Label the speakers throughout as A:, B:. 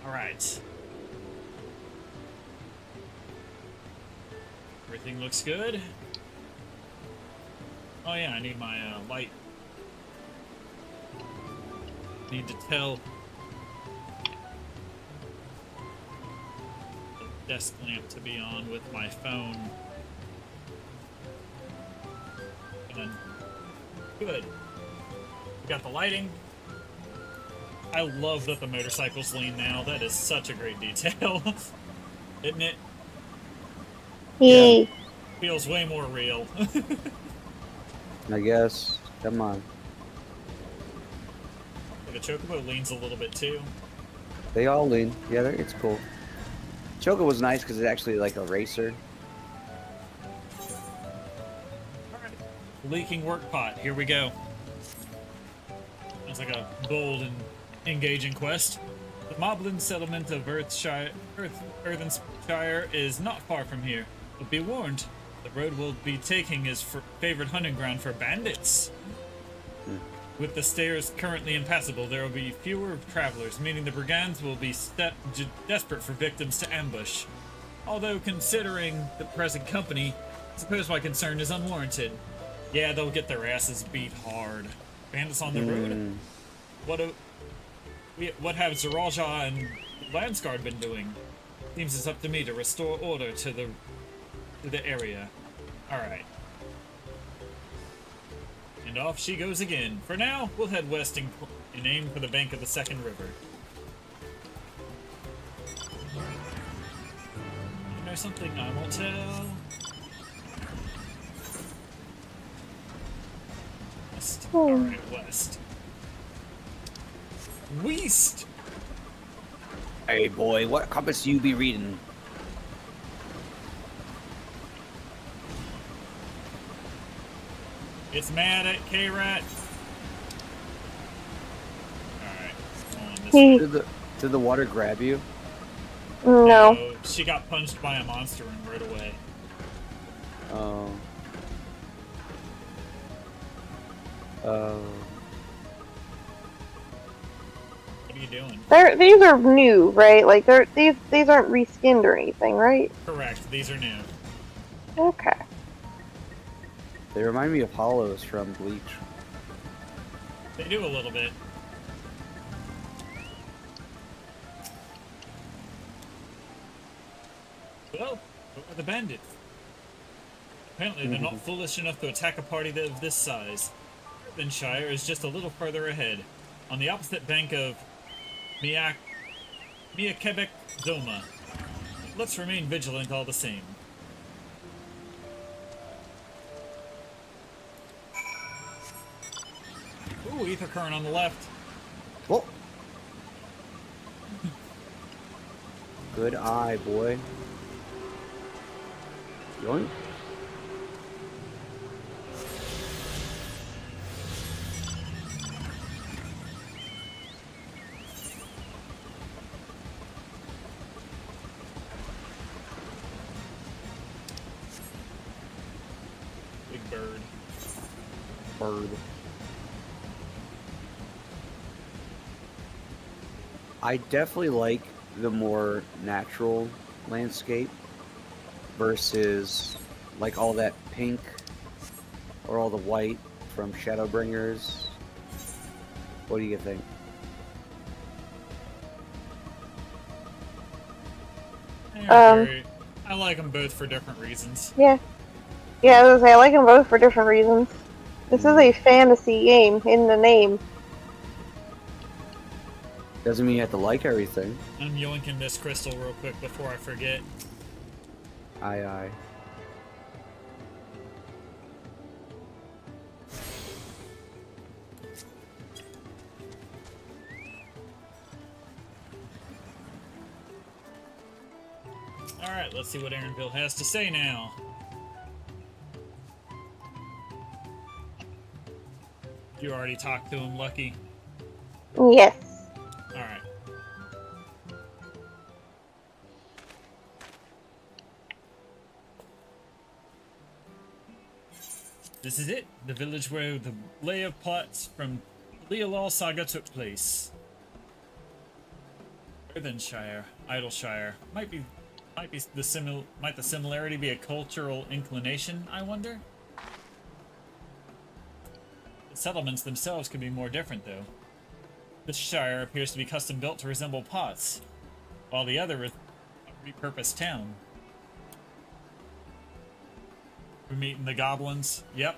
A: Alright. Everything looks good. Oh yeah, I need my light. Need to tell the desk lamp to be on with my phone. And good. We got the lighting. I love that the motorcycles lean now. That is such a great detail. Isn't it?
B: Yeah.
A: Feels way more real.
B: I guess. Come on.
A: The Chocobo leans a little bit too.
B: They all lean. Yeah, it's cool. Choco was nice because it's actually like a racer.
A: Alright. Leaking work pot. Here we go. That's like a bold and engaging quest. The Moblin settlement of Earthshire is not far from here. But be warned, the road we'll be taking is favorite hunting ground for bandits. With the stairs currently impassable, there will be fewer travelers, meaning the brigands will be desperate for victims to ambush. Although, considering the present company, I suppose my concern is unwarranted. Yeah, they'll get their asses beat hard. Bandits on the road? What have Zaraja and Landsguard been doing? Seems it's up to me to restore order to the area. Alright. And off she goes again. For now, we'll head west and aim for the bank of the second river. You know something I won't tell? West. Alright, west. West!
B: Hey boy, what compass you be reading?
A: It's mad at K-Rat. Alright,
B: Did the water grab you?
C: No.
A: She got punched by a monster and rode away.
B: Oh.
A: What are you doing?
C: These are new, right? Like these aren't reskinned or anything, right?
A: Correct, these are new.
C: Okay.
B: They remind me of hollows from Bleach.
A: They do a little bit. Well, who are the bandits? Apparently they're not foolish enough to attack a party of this size. Shire is just a little further ahead, on the opposite bank of Miakebek Zoma. Let's remain vigilant all the same. Ooh, ether current on the left.
B: Whoa. Good eye, boy. Yoink.
A: Big bird.
B: Bird. I definitely like the more natural landscape versus like all that pink or all the white from Shadowbringers. What do you think?
A: I like them both for different reasons.
C: Yeah. Yeah, I was gonna say I like them both for different reasons. This is a fantasy game in the name.
B: Doesn't mean you have to like everything.
A: I'm yoinking this crystal real quick before I forget.
B: Aye, aye.
A: Alright, let's see what Aaronville has to say now. You already talked to him, Lucky?
C: Yes.
A: Alright. This is it, the village where the lay of plots from Leolal Saga took place. Earthenshire, Idleshire. Might the similarity be a cultural inclination, I wonder? The settlements themselves could be more different, though. This shire appears to be custom built to resemble pots, while the other is a repurposed town. We're meeting the goblins. Yep.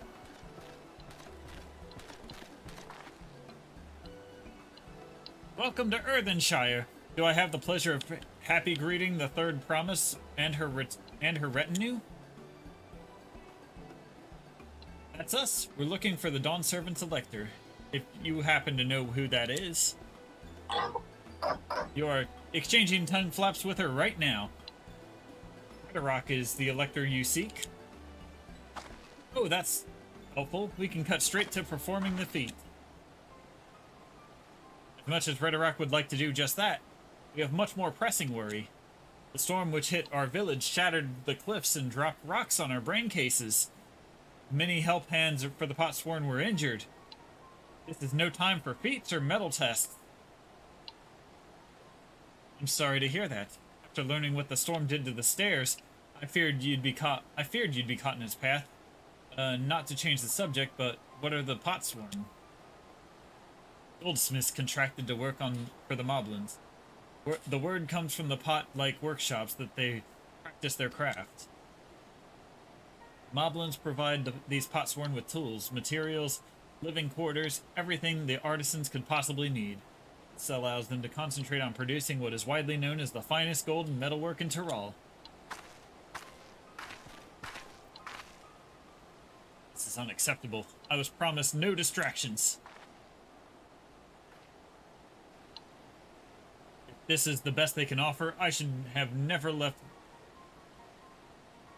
A: Welcome to Earthenshire. Do I have the pleasure of happy greeting the third promise and her retinue? That's us. We're looking for the Dawn Servant's Elector. If you happen to know who that is. You are exchanging tongue flaps with her right now. Rock is the Elector you seek. Oh, that's helpful. We can cut straight to performing the feat. As much as Rock would like to do just that, we have much more pressing worry. The storm which hit our village shattered the cliffs and dropped rocks on our brain cases. Many help hands for the Potsworn were injured. This is no time for feats or metal tests. I'm sorry to hear that. After learning what the storm did to the stairs, I feared you'd be caught in its path. Not to change the subject, but what are the Potsworn? Goldsmiths contracted to work for the Moblins. The word comes from the pot-like workshops that they practice their craft. Moblins provide these Potsworn with tools, materials, living quarters, everything the artisans could possibly need. This allows them to concentrate on producing what is widely known as the finest gold and metalwork in Tyrol. This is unacceptable. I was promised no distractions. If this is the best they can offer, I should have never left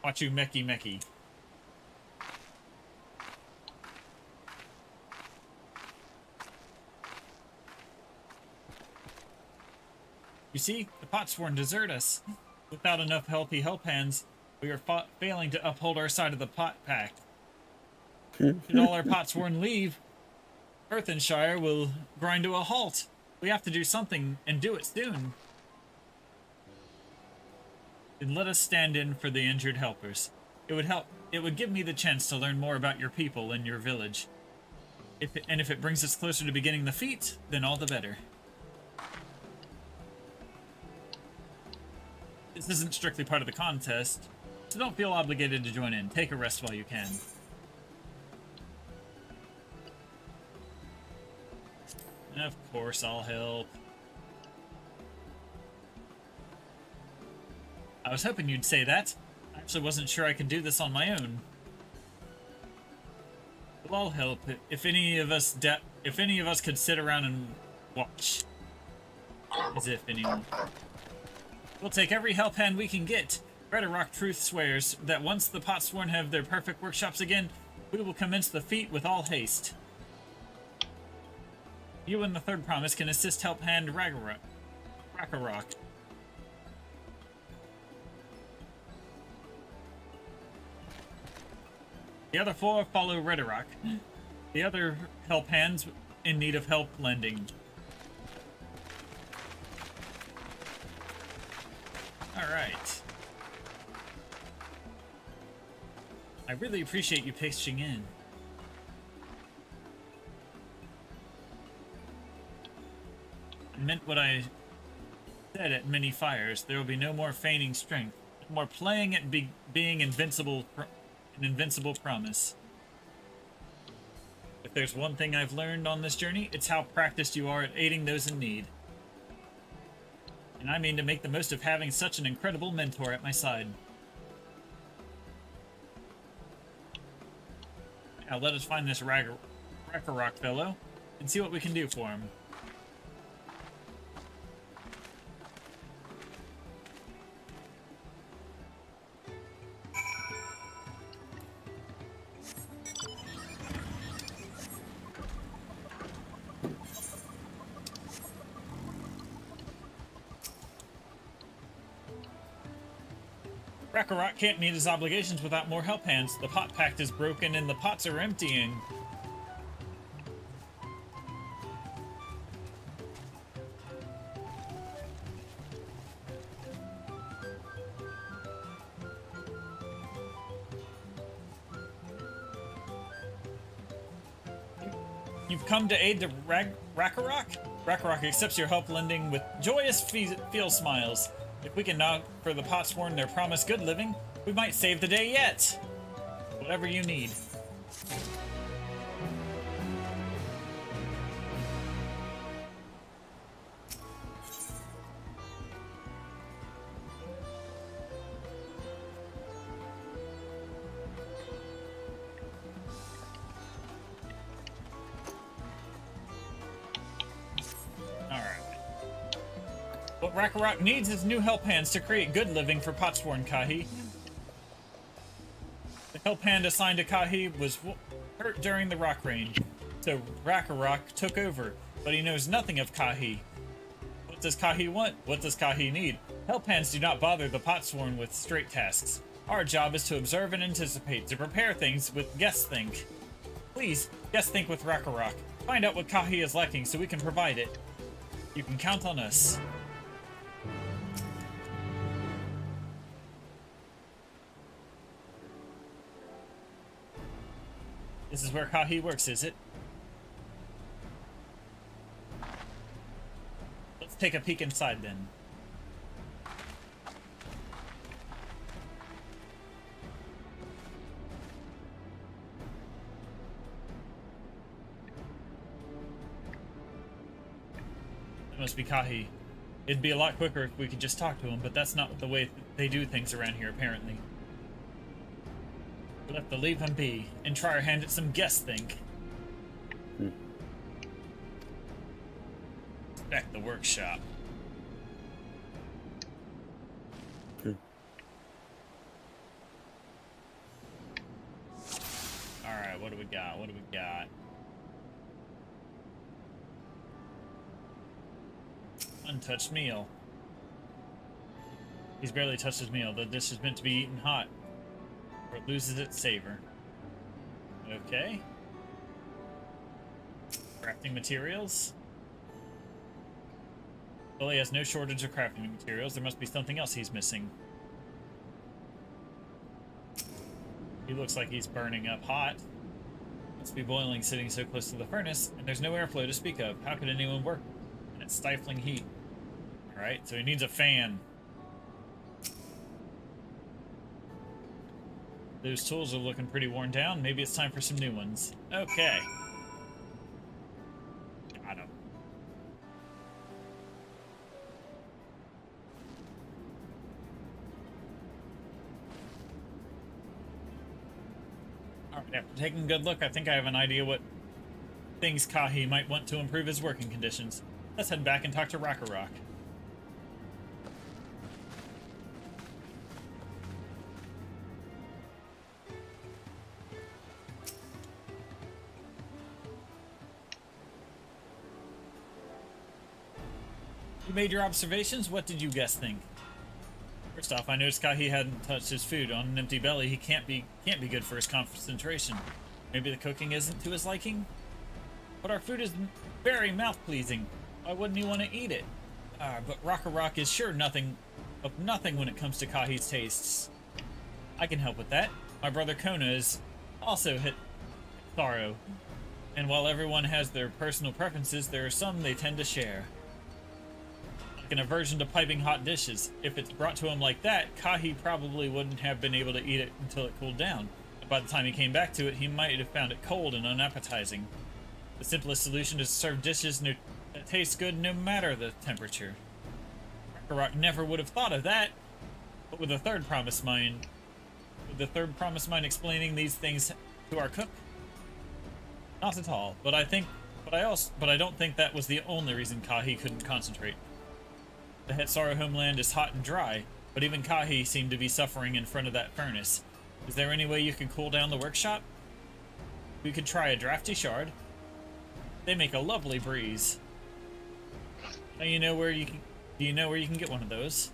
A: Wachu Meki Meki. You see, the Potsworn desert us. Without enough healthy help hands, we are failing to uphold our side of the pot pact. Should all our Potsworn leave, Earthenshire will grind to a halt. We have to do something, and do it soon. Then let us stand in for the injured helpers. It would help. It would give me the chance to learn more about your people and your village. If it brings us closer to beginning the feat, then all the better. This isn't strictly part of the contest, so don't feel obligated to join in. Take a rest while you can. Of course, I'll help. I was hoping you'd say that. I actually wasn't sure I could do this on my own. Well, I'll help if any of us could sit around and watch. As if anyone. We'll take every help hand we can get. Rock Truth swears that once the Potsworn have their perfect workshops again, we will commence the feat with all haste. You and the third promise can assist help hand Ragnarok. The other four follow Rock. The other help hands in need of help lending. Alright. I really appreciate you pitching in. I meant what I said at many fires. There will be no more feigning strength. No more playing at being invincible, an invincible promise. If there's one thing I've learned on this journey, it's how practiced you are at aiding those in need. And I mean to make the most of having such an incredible mentor at my side. Now let us find this Ragnarok fellow and see what we can do for him. Ragnarok can't meet his obligations without more help hands. The pot pact is broken and the pots are emptying. You've come to aid the Rakarok? Rakarok accepts your help, lending with joyous feel smiles. If we can knock for the Potsworn their promised good living, we might save the day yet. Whatever you need. What Rakarok needs is new help hands to create good living for Potsworn Kahi. The help hand assigned to Kahi was hurt during the rock rain, so Rakarok took over, but he knows nothing of Kahi. What does Kahi want? What does Kahi need? Help hands do not bother the Potsworn with straight tasks. Our job is to observe and anticipate, to prepare things with guess think. Please, guess think with Rakarok. Find out what Kahi is lacking so we can provide it. You can count on us. This is where Kahi works, is it? Let's take a peek inside then. That must be Kahi. It'd be a lot quicker if we could just talk to him, but that's not the way they do things around here, apparently. We'll have to leave him be and try our hand at some guess think. Back the workshop. Alright, what do we got? What do we got? Untouched meal. He's barely touched his meal. The dish is meant to be eaten hot, or it loses its savor. Okay. Crafting materials. Well, he has no shortage of crafting materials. There must be something else he's missing. He looks like he's burning up hot. Must be boiling sitting so close to the furnace, and there's no airflow to speak of. How could anyone work in its stifling heat? Alright, so he needs a fan. Those tools are looking pretty worn down. Maybe it's time for some new ones. Okay. Got him. Alright, after taking a good look, I think I have an idea what things Kahi might want to improve his working conditions. Let's head back and talk to Rakarok. You made your observations? What did you guess think? First off, I noticed Kahi hadn't touched his food. On an empty belly, he can't be good for his concentration. Maybe the cooking isn't to his liking? But our food is very mouth-pleasing. Why wouldn't he want to eat it? But Rakarok is sure nothing when it comes to Kahi's tastes. I can help with that. My brother Kona is also hit sorrow. And while everyone has their personal preferences, there are some they tend to share. An aversion to piping hot dishes. If it's brought to him like that, Kahi probably wouldn't have been able to eat it until it cooled down. And by the time he came back to it, he might have found it cold and unappetizing. The simplest solution is to serve dishes that taste good no matter the temperature. Rakarok never would have thought of that. But with the third promise mine explaining these things to our cook? Not at all. But I don't think that was the only reason Kahi couldn't concentrate. The Hetsara homeland is hot and dry, but even Kahi seemed to be suffering in front of that furnace. Is there any way you can cool down the workshop? We could try a drafty shard. They make a lovely breeze. Now do you know where you can get one of those?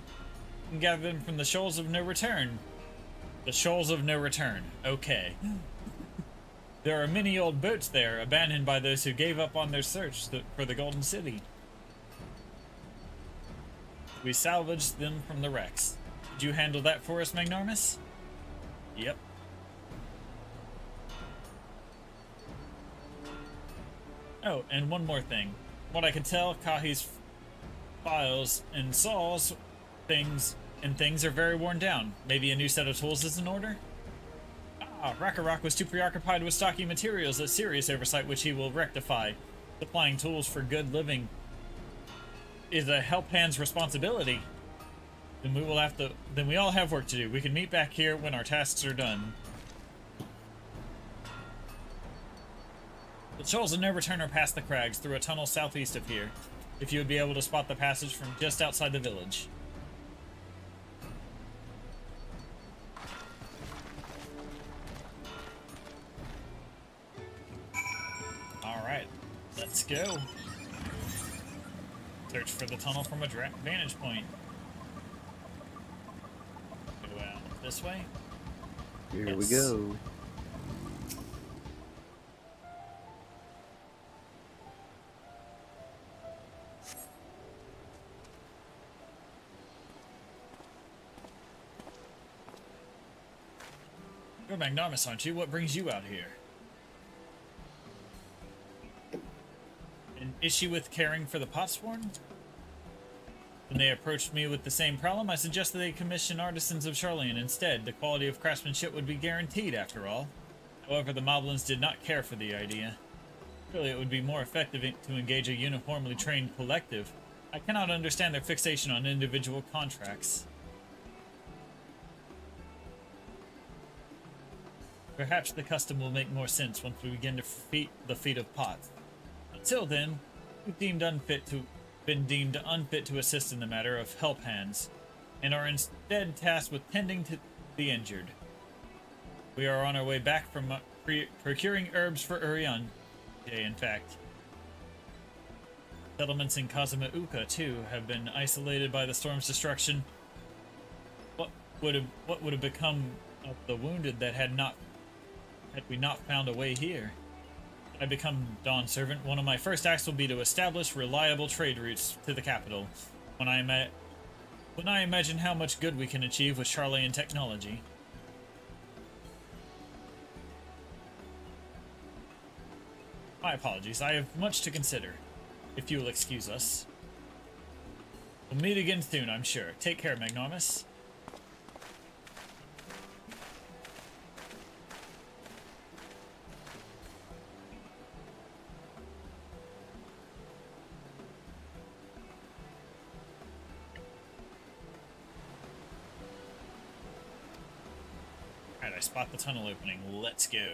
A: You can gather them from the Shoals of No Return. The Shoals of No Return. Okay. There are many old boats there, abandoned by those who gave up on their search for the Golden City. We salvaged them from the wrecks. Did you handle that for us, Magnarmus? Yep. Oh, and one more thing. What I can tell, Kahi's files and Saul's things are very worn down. Maybe a new set of tools is in order? Ah, Rakarok was too preoccupied with stocking materials, a serious oversight which he will rectify. Supplying tools for good living is a help hand's responsibility. Then we all have work to do. We can meet back here when our tasks are done. The Trolls will never turn or past the crags through a tunnel southeast of here, if you would be able to spot the passage from just outside the village. Alright, let's go. Search for the tunnel from a vantage point. Go out this way.
B: Here we go.
A: You're magnanimous, aren't you? What brings you out here? An issue with caring for the Potsworn? When they approached me with the same problem, I suggested they commission artisans of Charlian instead. The quality of craftsmanship would be guaranteed, after all. However, the Moblins did not care for the idea. Surely it would be more effective to engage a uniformly trained collective. I cannot understand their fixation on individual contracts. Perhaps the custom will make more sense once we begin to the feet of Pot. Until then, we've been deemed unfit to assist in the matter of help hands, and are instead tasked with tending to the injured. We are on our way back from procuring herbs for Urian, in fact. Settlements in Kazuma Uka, too, have been isolated by the storm's destruction. What would have become of the wounded that had we not found a way here? When I become Dawn Servant, one of my first acts will be to establish reliable trade routes to the capital. When I imagine how much good we can achieve with Charlian technology. My apologies, I have much to consider. If you will excuse us. We'll meet again soon, I'm sure. Take care, Magnanimous. Alright, I spot the tunnel opening. Let's go.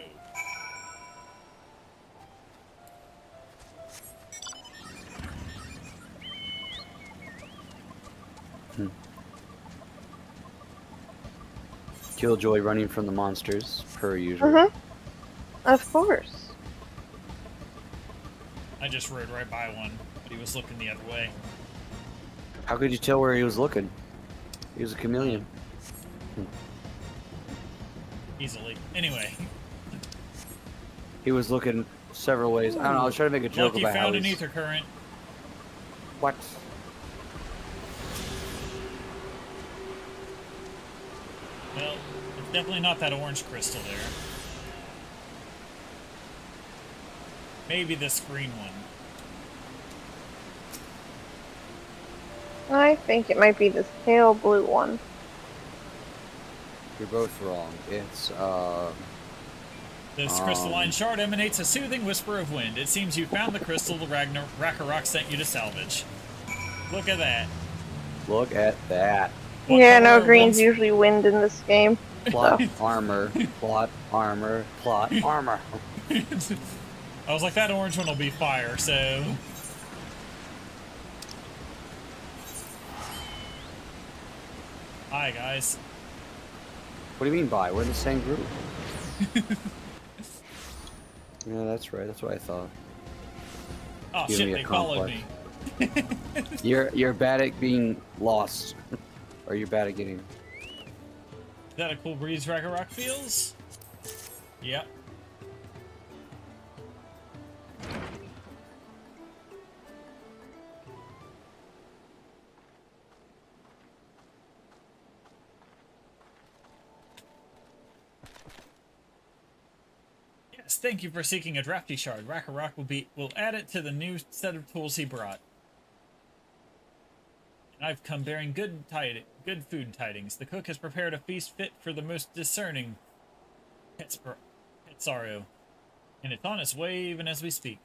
B: Killjoy running from the monsters, per usual.
C: Mm-hmm. Of course.
A: I just rode right by one, but he was looking the other way.
B: How could you tell where he was looking? He was a chameleon.
A: Easily. Anyway.
B: He was looking several ways. I don't know, I was trying to make a joke
A: Lucky
B: about how
A: found an
B: he's...
A: ether current.
B: What?
A: Well, it's definitely not that orange crystal there. Maybe this green one.
C: I think it might be this pale blue one.
B: You're both wrong. It's,
A: This crystalline shard emanates a soothing whisper of wind. It seems you found the crystal the Rakarok sent you to salvage. Look at that.
B: Look at that.
A: What
C: Yeah, no,
A: color
C: green's
A: was-
C: usually wind in this game.
B: Plot armor, plot armor, plot armor.
A: I was like, that orange one will be fire, so... Hi, guys.
B: What do you mean by? We're in the same group. Yeah, that's right. That's what I thought.
A: Oh,
B: Give
A: shit,
B: me a
A: they followed
B: complex.
A: me.
B: You're bad at being lost, or you're bad at getting.
A: Is that a cool breeze Rakarok feels? Yep. Yes, Yes, thank you for seeking a drafty shard. Rakarok will add it to the new set of tools he brought. And I've come bearing good food tidings. The cook has prepared a feast fit for the most discerning Hetsaru, and it's on its way even as we speak.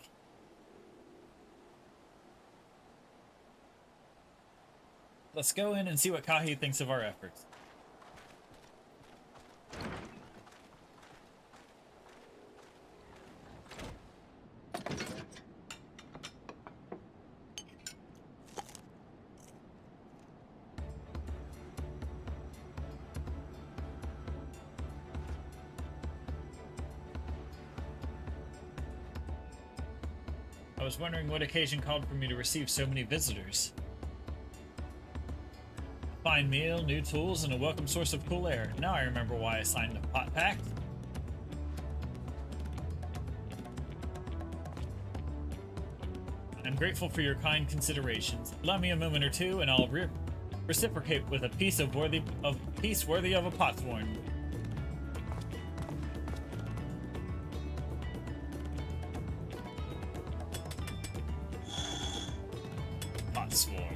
A: Let's go in and see what Kahi thinks of our efforts. I was wondering what occasion called for me to receive so many visitors. A fine meal, new tools, and a welcome source of cool air. Now I remember why I signed the pot pact. I'm grateful for your kind considerations. Allow me a moment or two, and I'll reciprocate with a piece worthy of a potsworn. Potsworn.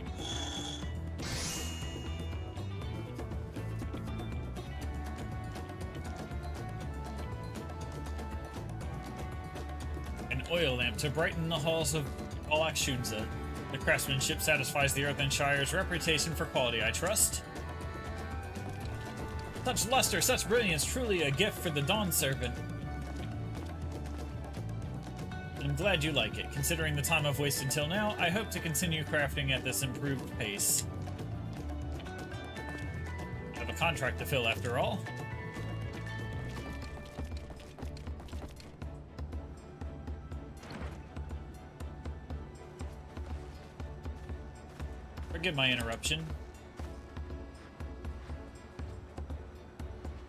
A: An oil lamp to brighten the halls of Alakshunza. The craftsmanship satisfies the Earthen Shire's reputation for quality, I trust. Such luster, such brilliance, truly a gift for the Dawn Servant. I'm glad you like it. Considering the time I've wasted till now, I hope to continue crafting at this improved pace. I have a contract to fill after all. Forgive my interruption.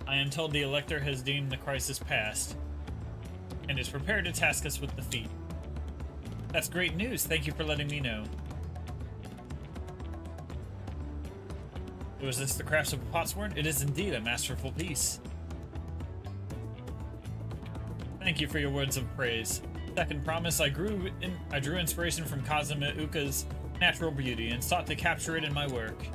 A: I am told the Elector has deemed the crisis past, and is prepared to task us with the feat. That's great news, thank you for letting me know. Was this the crafts of a potsworn? It is indeed a masterful piece. Thank you for your words of praise. Second promise, I drew inspiration from Kazuma Uka's natural beauty and sought to capture it in my work.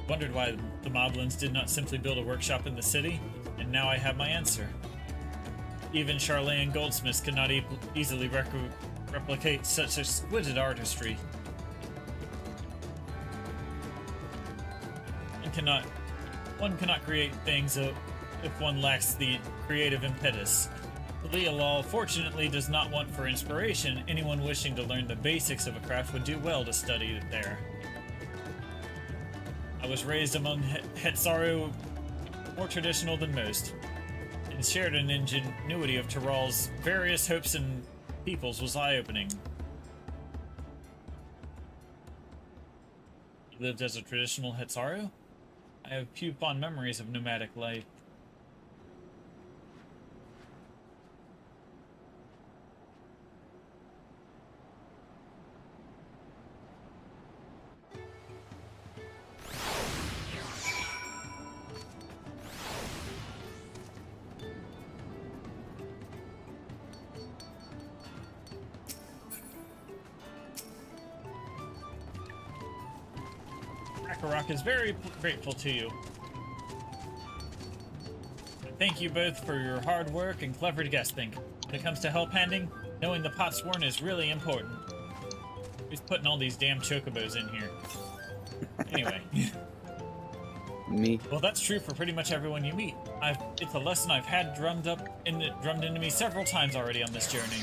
A: Wondered why the Moblins did not simply build a workshop in the city, and now I have my answer. Even Charlatan goldsmiths could not easily replicate such exquisite artistry. One cannot create things if one lacks the creative impetus. Leolal fortunately does not want for inspiration. Anyone wishing to learn the basics of a craft would do well to study it there. I was raised among Hetsaru, more traditional than most, and shared an ingenuity of Tyrrell's various hopes and peoples was eye-opening. You lived as a traditional Hetsaru? I have few fond memories of nomadic life. Rakarok is very grateful to you. Thank you both for your hard work and clever guessing. When it comes to help handing, knowing the potsworn is really important. Who's putting all these damn chocobos in here? Anyway.
B: Me.
A: Well, that's true for pretty much everyone you meet. It's a lesson I've had drummed into me several times already on this journey.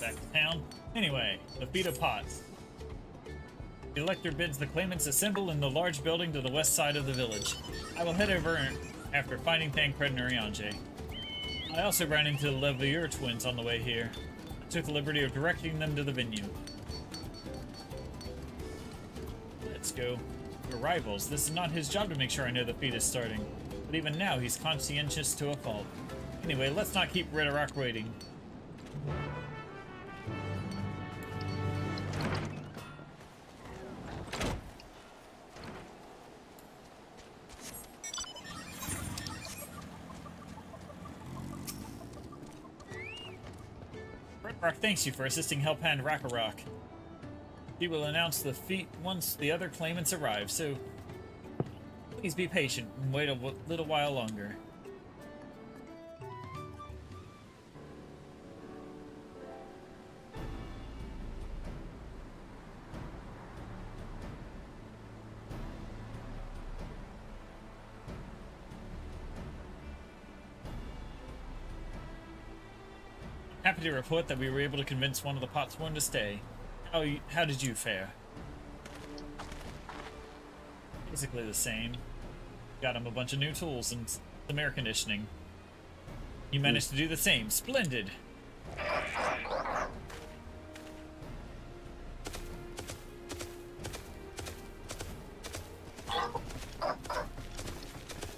A: back to town. Anyway, the feet of pots. The elector bids the claimants assemble in the large building to the west side of the village. I will head over after finding Tancred and Urianger. I also ran into the Leveilleur twins on the way here. I took the liberty of directing them to the venue. Let's go. We're rivals. This is not his job to make sure I know the feat is starting. But even now, he's conscientious to a fault. Anyway, let's not keep Ridderock waiting. Ridderock thanks you for assisting Helphand Rackarock. He will announce the feat once the other claimants arrive, so please be patient and wait a little while longer. Happy to report that we were able to convince one of the Potsworn to stay. How did you fare? Basically the same. Got him a bunch of new tools and some air conditioning. You managed to do the same. Splendid!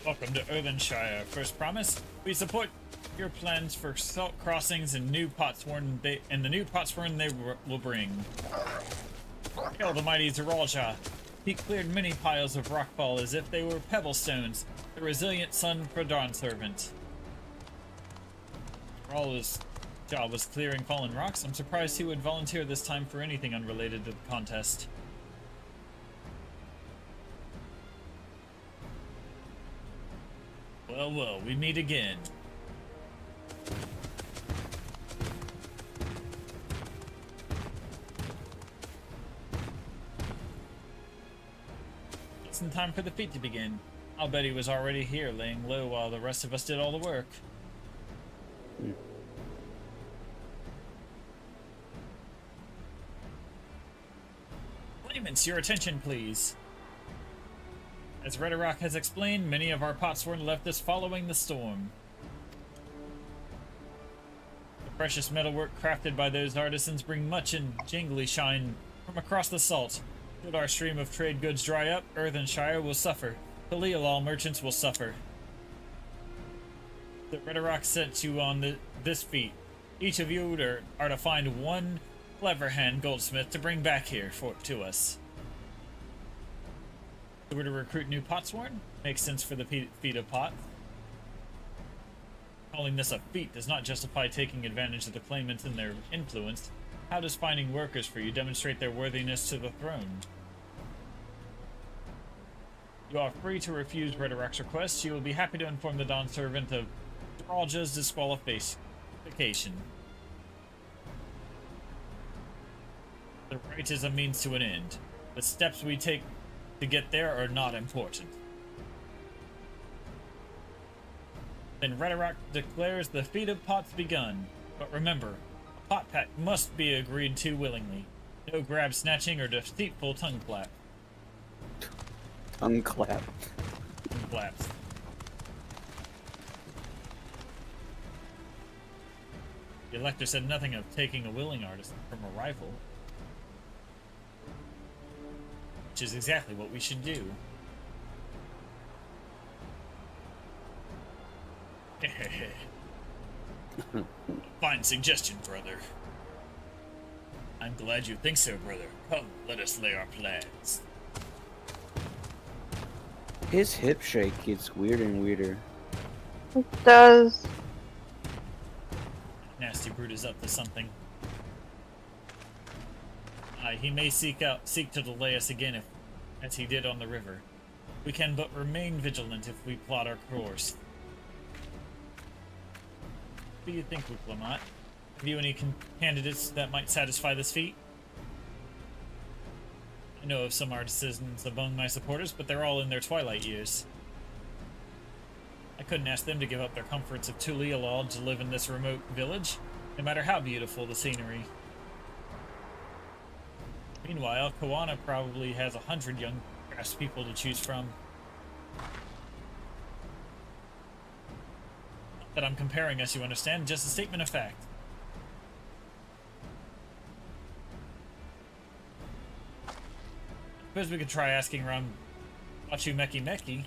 A: Welcome to Earthenshire. First promise, we support your plans for salt crossings and new Potsworn the new Potsworn they will bring. Hail the mighty Zeralja. He cleared many piles of rockfall as if they were pebble stones. The resilient son for Dawn Servant. For all his job was clearing fallen rocks, I'm surprised he would volunteer this time for anything unrelated to the contest. Well, well, we meet again. It's in time for the feat to begin. I'll bet he was already here, laying low while the rest of us did all the work. Claimants, your attention, please. As Ridderock has explained, many of our Potsworn left us following the storm. The precious metalwork crafted by those artisans bring much and jingly shine from across the salt. Should our stream of trade goods dry up, Earthenshire will suffer. The Leolal merchants will suffer. The Ridderock sent you on this feat. Each of you are to find one clever-hand goldsmith to bring back here to us. So we're to recruit new Potsworn? Makes sense for the feat of pot. Calling this a feat does not justify taking advantage of the claimants and their influence. How does finding workers for you demonstrate their worthiness to the throne? You are free to refuse Ridderock's request. You will be happy to inform the Dawn Servant of Zeralja's disqualification. The right is a means to an end. The steps we take to get there are not important. Then Ridderock declares the feat of pots begun. But remember, a pot pact must be agreed to willingly. No grab snatching or deceitful tongue clap.
B: Tongue clap.
A: Tongue claps. The elector said nothing of taking a willing artist from a rival. Which is exactly what we should do. Fine suggestion, brother. I'm glad you think so, brother. Come, let us lay our plans.
B: His hip shake gets weirder and weirder.
C: It does.
A: Nasty brute is up to something. He may seek to delay us again, as he did on the river. We can but remain vigilant if we plot our course. What do you think, Wuklamot? Have you any candidates that might satisfy this feat? I know of some artisans among my supporters, but they're all in their twilight years. I couldn't ask them to give up their comforts of Leolal to live in this remote village, no matter how beautiful the scenery. Meanwhile, Koana probably has 100 young craftspeople to choose from. Not that I'm comparing us, you understand, just a statement of fact. Suppose we could try asking around WWWNTRAIILL.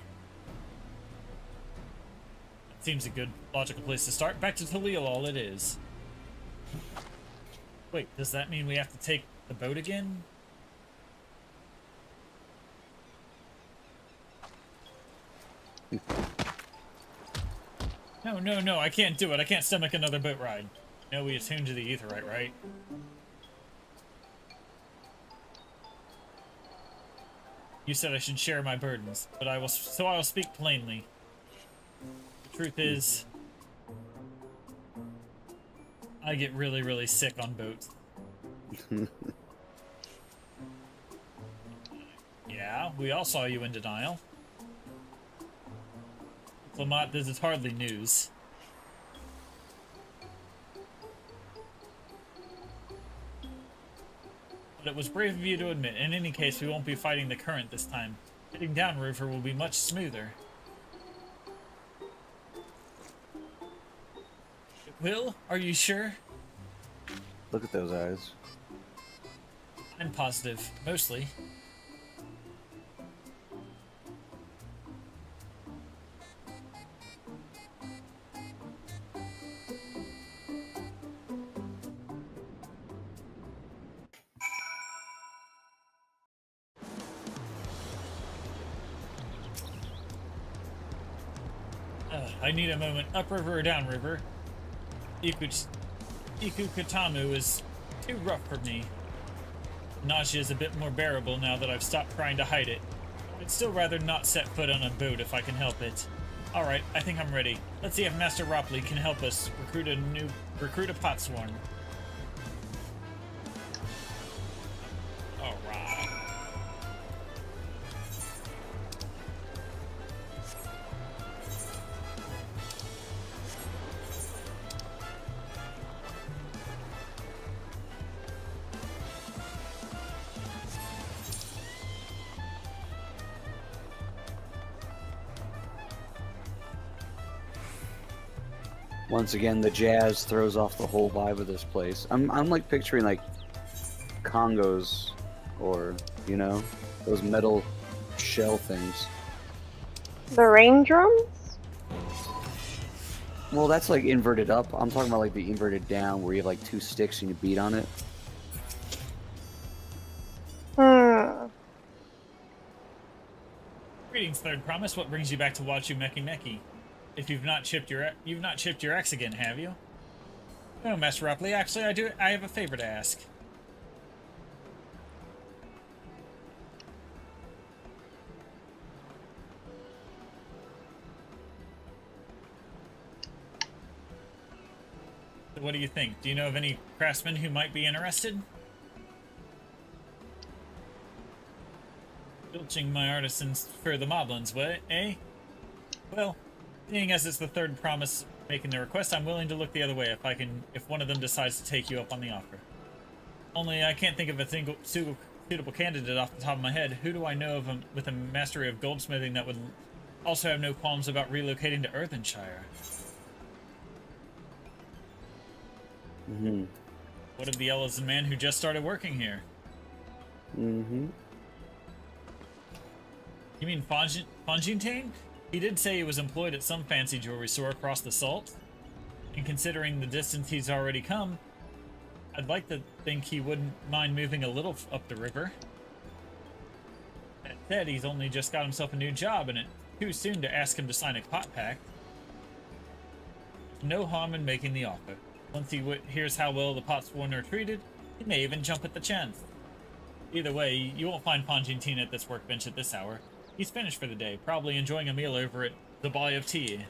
A: That seems a good, logical place to start. Back to DAAAAWWWNTRAIILL it is. Wait, does that mean we have to take the boat again? No, I can't do it. I can't stomach another boat ride. No, we attuned to the etherite, right? You said I should share my burdens, but I will speak plainly. The truth is, I get really, really sick on boats. Yeah, we all saw you in denial. Lamont, this is hardly news. But it was brave of you to admit. In any case, we won't be fighting the current this time. Heading downriver will be much smoother. It will? Are you sure?
B: Look at those eyes.
A: I'm positive. Mostly. I need a moment. Upriver or downriver? Ikukatamu is too rough for me. Nausea is a bit more bearable now that I've stopped trying to hide it. I'd still rather not set foot on a boat if I can help it. Alright, I think I'm ready. Let's see if Master Ropley can help us recruit a pot swarm. Alright.
B: Once again, the jazz throws off the whole vibe of this place. I'm like picturing like congos, or you know, those metal shell things.
C: The rain drums?
B: Well, that's like inverted up. I'm talking about like the inverted down, where you have like two sticks and you beat on it.
A: Greetings, Third Promise. What brings you back to WWWNTRAIILL? If you've not chipped your axe again, have you? No, Master Ropley. Actually, I have a favor to ask. So what do you think? Do you know of any craftsmen who might be interested? Filching my artisans for the moblins, what, eh? Well, seeing as it's the Third Promise making the request, I'm willing to look the other way if one of them decides to take you up on the offer. Only I can't think of a single suitable candidate off the top of my head. Who do I know of with a mastery of goldsmithing that would also have no qualms about relocating to Earthenshire?
B: Mm-hmm.
A: What of the Ellison man who just started working here?
B: Mm-hmm.
A: You mean Fontaine? He did say he was employed at some fancy jewelry store across the salt. And considering the distance he's already come, I'd like to think he wouldn't mind moving a little up the river. That said, he's only just got himself a new job, and it's too soon to ask him to sign a pot pact. No harm in making the offer. Once he hears how well the Potsworn are treated, he may even jump at the chance. Either way, you won't find Fontaine at this workbench at this hour. He's finished for the day, probably enjoying a meal over at the Buy of Tea.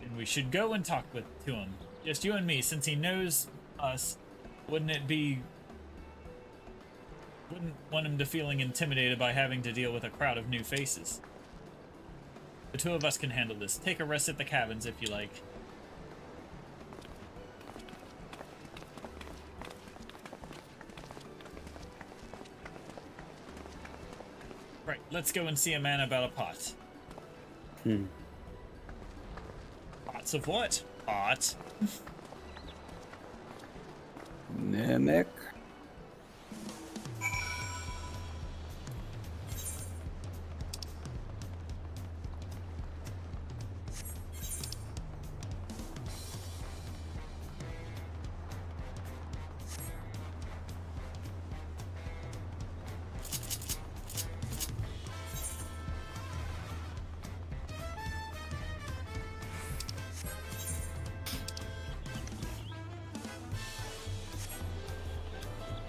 A: And we should go and talk to him. Just you and me, since he knows us. Wouldn't want him to feeling intimidated by having to deal with a crowd of new faces. The two of us can handle this. Take a rest at the cabins if you like. Right, let's go and see a man about a pot. Pots of what? Pot.
B: Mimic.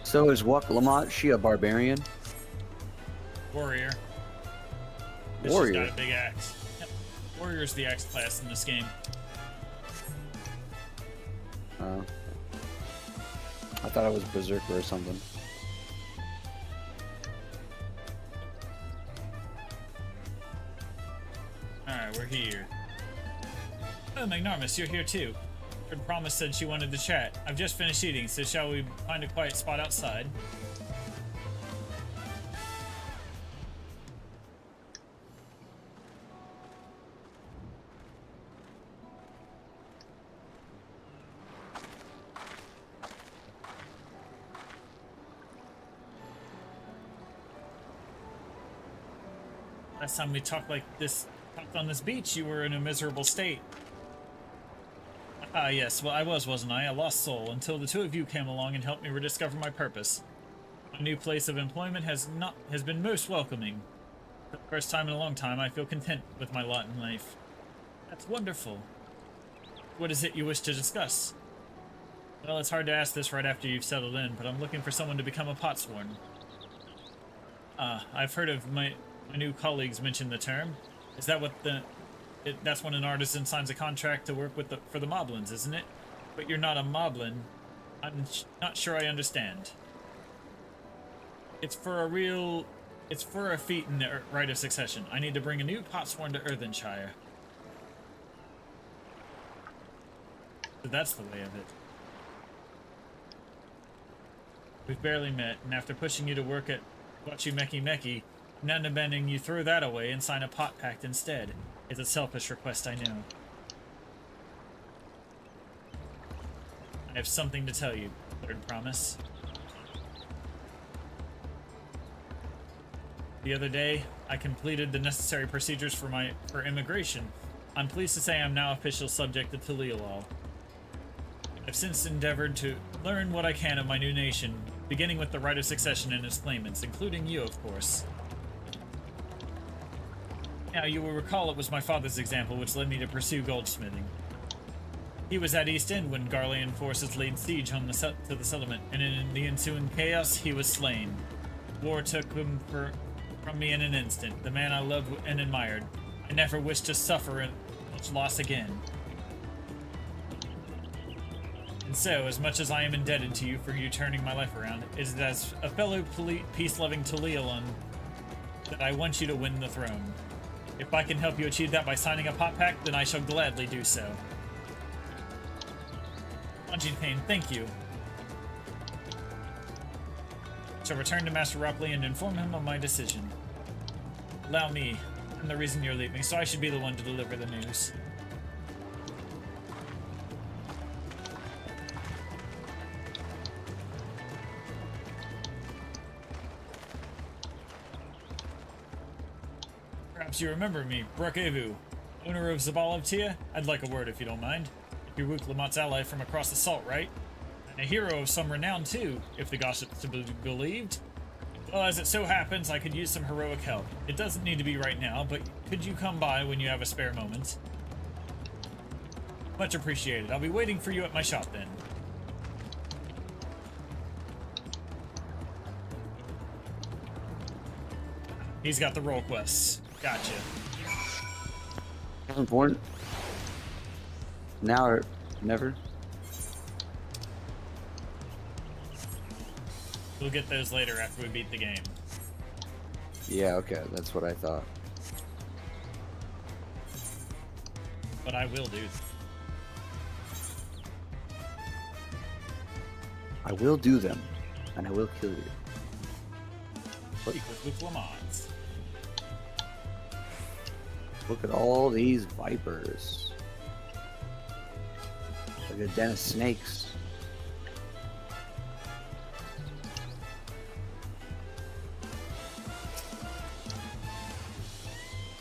B: So is Lamont, she a barbarian?
A: Warrior. But
B: Warrior?
A: She's got a big axe. Yep. Warrior's the axe class in this game.
B: I thought it was Berserker or something.
A: Alright, we're here. Oh, Magnarmus, you're here too. Promise said she wanted to chat. I've just finished eating, so shall we find a quiet spot outside? Last time we talked on this beach, you were in a miserable state. Ah, yes. Well, I wasn't I? A lost soul, until the two of you came along and helped me rediscover my purpose. My new place of employment has been most welcoming. For the first time in a long time, I feel content with my lot in life. That's wonderful. What is it you wish to discuss? Well, it's hard to ask this right after you've settled in, but I'm looking for someone to become a potsworn. I've heard of my new colleagues mention the term. Is that what that's when an artisan signs a contract to work for the moblins, isn't it? But you're not a moblin. I'm not sure I understand. It's for a feat in the rite of succession. I need to bring a new potsworn to Earthenshire. So that's the way of it. We've barely met, and after pushing you to work at Meki, now demanding you throw that away and sign a pot pact instead. It's a selfish request, I know. I have something to tell you, third promise. The other day, I completed the necessary procedures for immigration. I'm pleased to say I'm now official subject to DAAAAAWWWNTRAIILL law. I've since endeavored to learn what I can of my new nation, beginning with the right of succession and its claimants, including you, of course. Now, you will recall it was my father's example which led me to pursue goldsmithing. He was at East End when Garlean forces laid siege to the settlement, and in the ensuing chaos, he was slain. War took him from me in an instant, the man I loved and admired. I never wished to suffer much loss again. And so, as much as I am indebted to you for you turning my life around, it is as a fellow peace-loving DAAAAAWWWNTRAIILL that I want you to win the throne. If I can help you achieve that by signing a pot pact, then I shall gladly do so. Longipane, thank you. I shall return to Master Ropley and inform him of my decision. Allow me. I'm the reason you're leaving, so I should be the one to deliver the news. Perhaps you remember me, Brukevu, owner of Zabalovtia? I'd like a word if you don't mind. You're Wook Lamont's ally from across the salt, right? And a hero of some renown too, if the gossip's to be believed. Well, as it so happens, I could use some heroic help. It doesn't need to be right now, but could you come by when you have a spare moment? Much appreciated. I'll be waiting for you at my shop then. He's got the role quests. Gotcha.
B: Important. Now or never.
A: We'll get those later after we beat the game.
B: Yeah, okay, that's what I thought.
A: But I will do.
B: I will do them, and I will kill you.
A: Speak with Lamont.
B: Look at all these vipers. Like a den of snakes.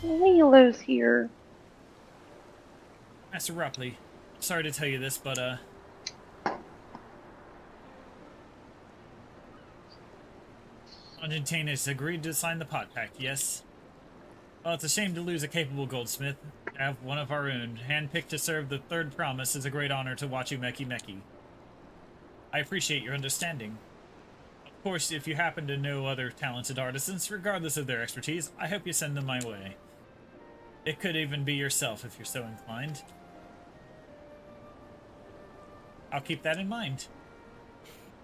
C: Lilo's here.
A: Master Rupley, sorry to tell you this, but, Argentine has agreed to sign the pot pact, yes? Well, it's a shame to lose a capable goldsmith. To have one of our own, handpicked to serve the third promise, is a great honor to WWWNTRAIILL. I appreciate your understanding. Of course, if you happen to know other talented artisans, regardless of their expertise, I hope you send them my way. It could even be yourself if you're so inclined. I'll keep that in mind.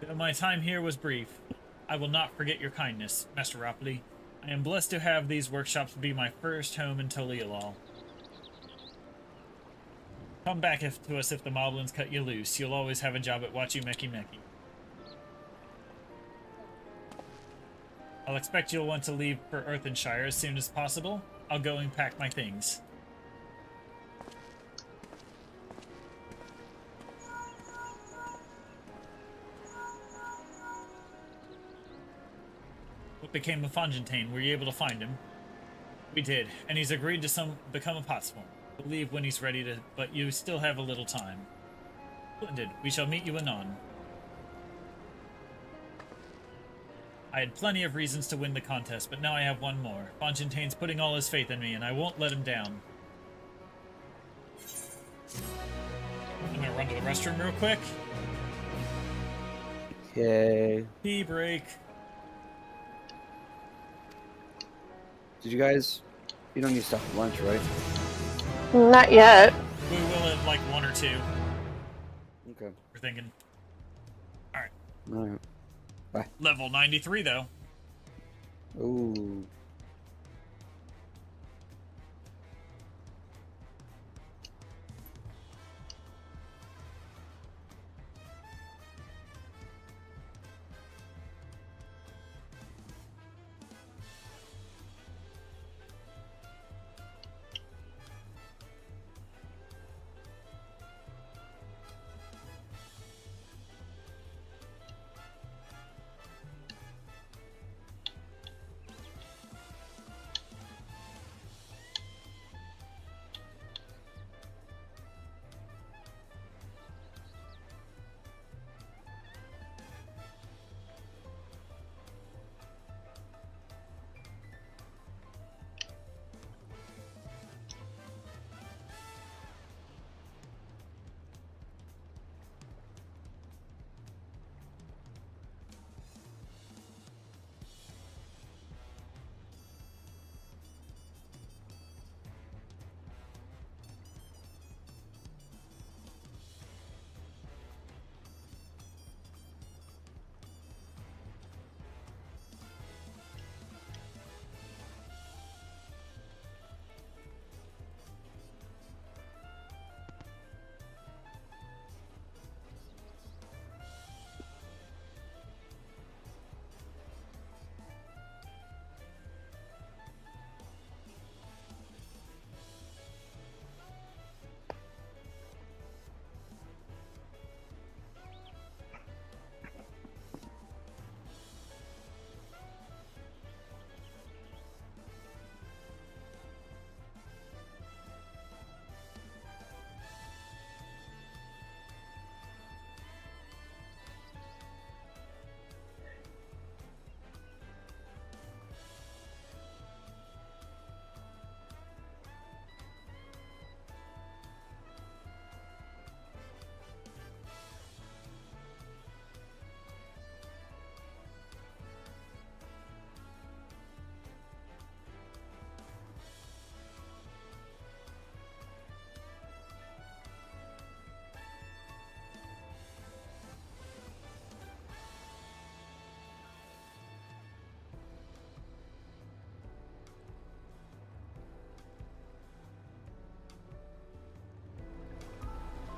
A: Though my time here was brief, I will not forget your kindness, Master Rupley. I am blessed to have these workshops be my first home in DAAAAAWWWNTRAIILL. Come back to us if the moblins cut you loose. You'll always have a job at WWWNTRAIILL. I'll expect you'll want to leave for Earthenshire as soon as possible. I'll go and pack my things. What became of Fontaine? Were you able to find him? We did, and he's agreed to become a potsworn. We'll leave when he's ready to, but you still have a little time. Splendid. We shall meet you anon. I had plenty of reasons to win the contest, but now I have one more. Fontaine's putting all his faith in me, and I won't let him down. I'm gonna run to the restroom real quick.
B: Okay.
A: Pee break.
B: Did you guys... You don't need to stop for lunch, right?
C: Not yet.
A: We will at like 1 or 2.
B: Okay.
A: We're thinking. Alright.
B: Alright. Bye.
A: Level 93, though.
B: Ooh.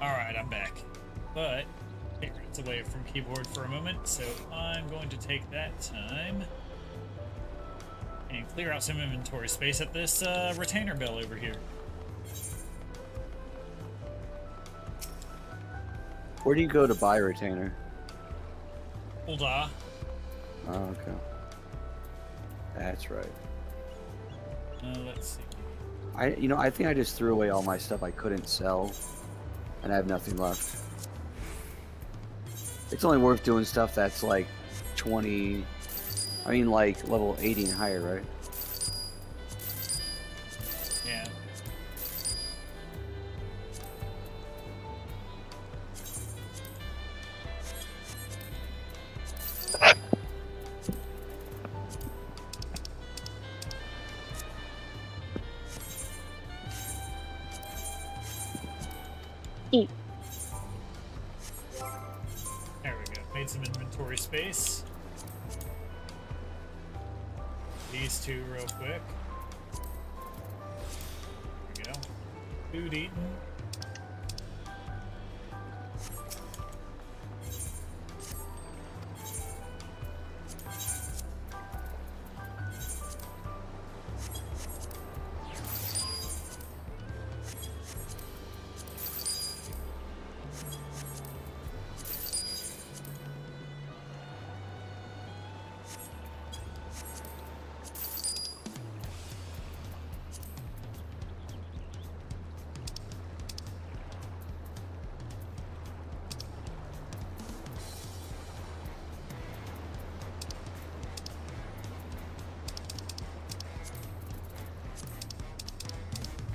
A: Alright, I'm back. But, it's away from keyboard for a moment, so I'm going to take that time And clear out some inventory space at this retainer bell over here.
B: Where do you go to buy a retainer?
A: Hold on.
B: Oh, okay. That's right.
A: Let's see.
B: I think I just threw away all my stuff I couldn't sell, and I have nothing left. It's only worth doing stuff that's like 20. I mean, like level 80 and higher, right?
A: Yeah.
C: Eat.
A: There we go. Made some inventory space. These two real quick. There we go. Food eaten.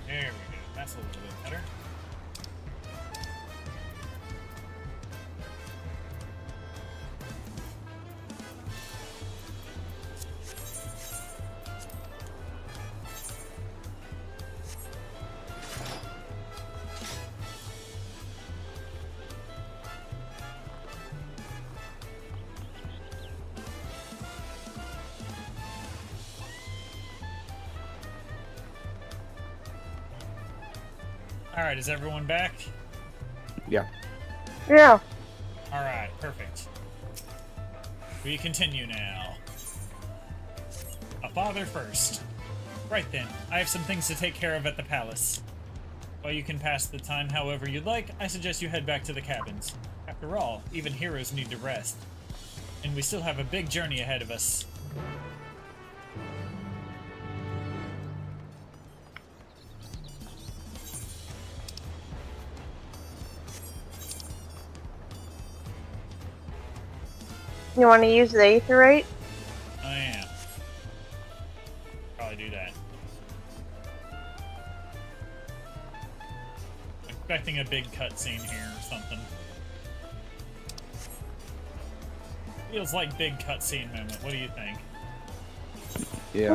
A: There we go. That's a little bit better. Alright, is everyone back?
B: Yeah.
C: Yeah.
A: Alright, perfect. We continue now. A father first. Right then, I have some things to take care of at the palace. While you can pass the time however you'd like, I suggest you head back to the cabins. After all, even heroes need to rest. And we still have a big journey ahead of us.
C: You want to use the aetherite?
A: Oh yeah. Probably do that. Expecting a big cutscene here or something. Feels like big cutscene moment. What do you think?
B: Yeah.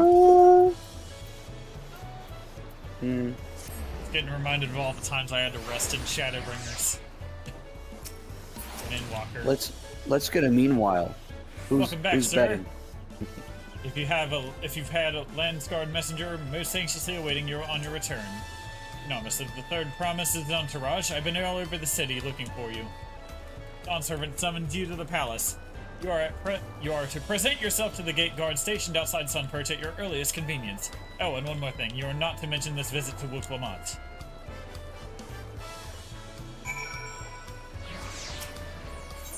A: Getting reminded of all the times I had to rest in Shadowbringers. And Walker.
B: Let's get a meanwhile.
A: Welcome back,
B: who's
A: sir.
B: betting?
A: If you've had a Landsguard messenger most anxiously awaiting you on your return. Nomus of the Third Promise is entourage. I've been all over the city looking for you. Dawn Servant summons you to the palace. You are to present yourself to the gate guard stationed outside Sunperch at your earliest convenience. Oh, and one more thing. You are not to mention this visit to Wuklamont.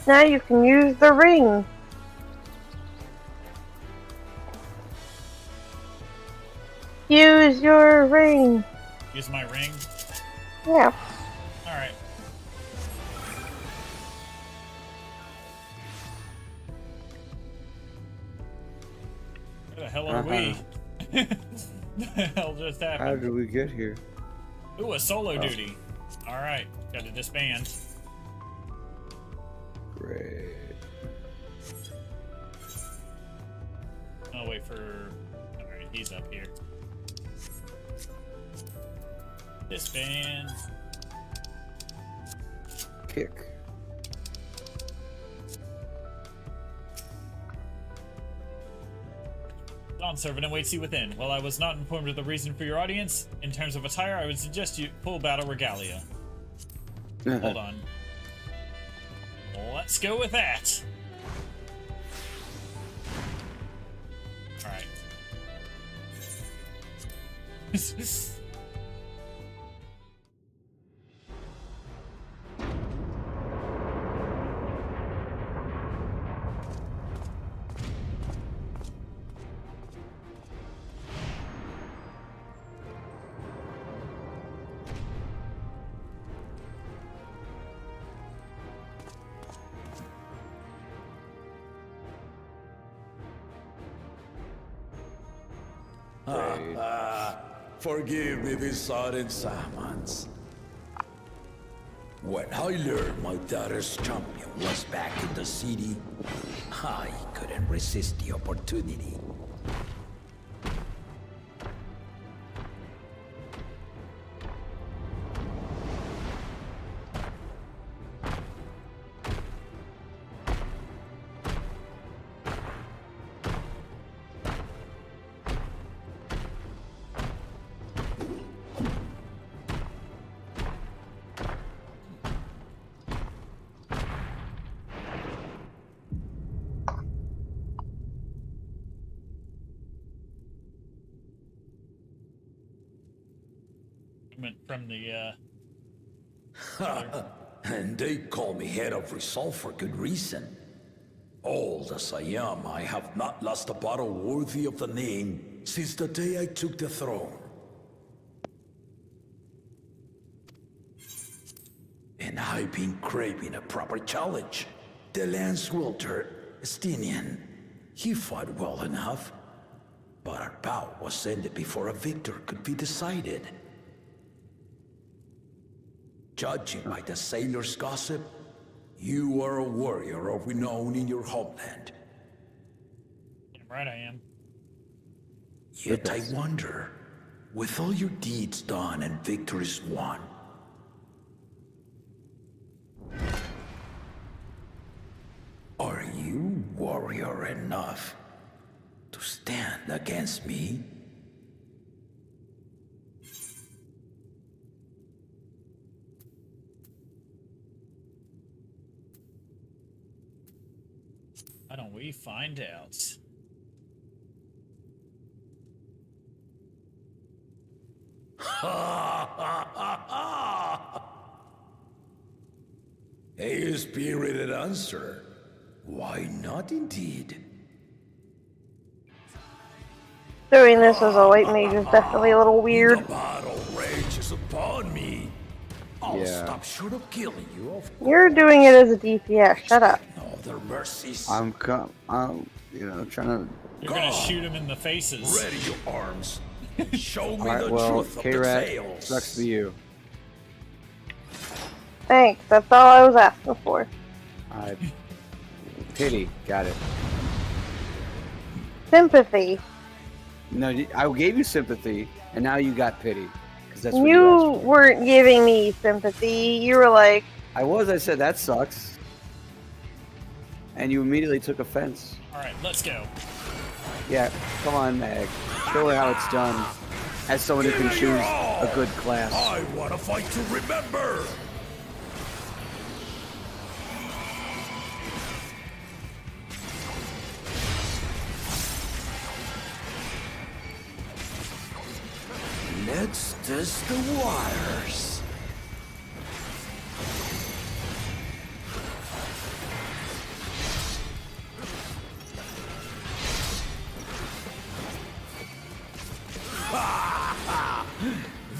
C: Now you can use the ring. Use your ring.
A: Use my ring?
C: Yeah.
A: Alright. Where the hell are we? What the hell just happened?
B: How did we get here?
A: Ooh, a solo duty. Alright, gotta disband.
B: Great.
A: I'll wait for... Alright, he's up here. Disband.
B: Kick.
A: Dawn Servant awaits you within. While I was not informed of the reason for your audience, in terms of attire, I would suggest you full battle regalia. Hold on. Let's go with that. Alright.
D: Forgive me this sudden summons. When I learned my daughter's champion was back in the city, I couldn't resist the opportunity.
A: From the
D: And they call me head of resolve for good reason. Old as I am, I have not lost a battle worthy of the name since the day I took the throne. And I've been craving a proper challenge. The Lance Wielder, Estinian, he fought well enough, but our bout was ended before a victor could be decided. Judging by the sailors' gossip, you are a warrior of renown in your homeland.
A: Damn right I am.
D: Yet I wonder, with all your deeds done and victories won, are you warrior enough to stand against me?
A: Why don't we find out?
D: A spirited answer. Why not indeed?
C: Doing this as a white mage is definitely a little
D: The
C: weird.
D: battle rages upon me. I'll
B: Yeah.
D: stop short of killing you, of
C: You're doing it as a DPS. Shut up.
D: no other mercies.
B: I'm trying to.
A: You're gonna shoot him in the faces.
D: Ready your arms. Show me
B: Alright,
D: the
B: well,
D: truth of the
B: K-Rat,
D: tales.
B: sucks to you.
C: Thanks. That's all I was asking for.
B: Pity, got it.
C: Sympathy.
B: No, I gave you sympathy, and now you got pity. Because that's what
C: You
B: asked for.
C: weren't giving me sympathy. You were like,
B: I said, that sucks. And you immediately took offense.
A: Alright, let's go.
B: Yeah, come on, Mag. Show her how it's done. As someone who can
D: Give it your
B: choose
D: all.
B: a good class.
D: I want to fight to remember. Let's test the waters.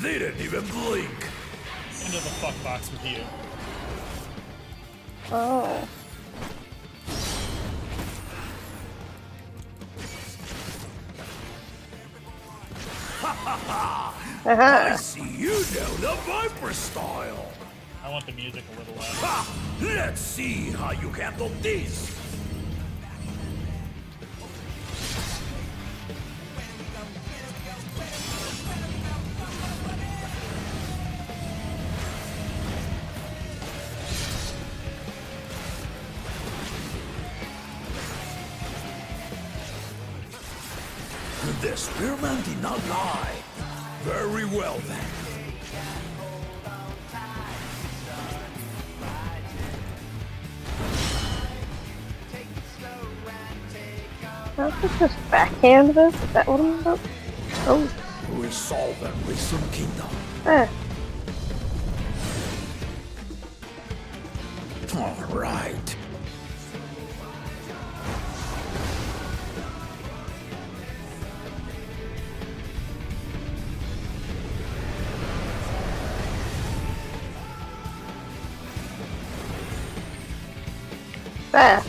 D: They didn't even blink.
A: Into the fuck box with you.
C: oh.
D: I see you know the Viper style.
A: I want the music a little louder.
D: Ha! Let's see how you handle this. The spearman did not lie. Very well then.
C: I could just backhand this? Is that what I'm about? Oh.
D: resolve the Risen Kingdom.
C: Eh.
D: All right.
C: Eh.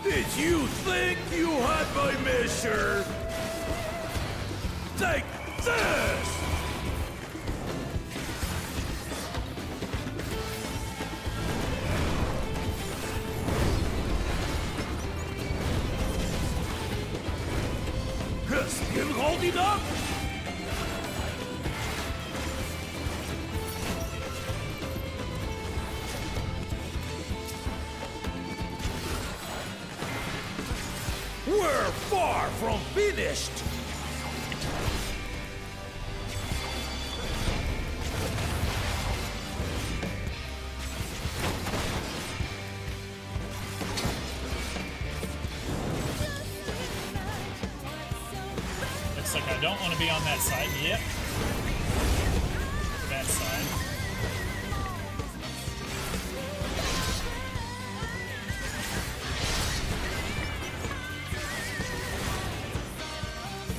D: Did you think you had my measure? Take this! Still holding up? We're far from finished!
A: Looks like I don't want to be on that side yet. That side.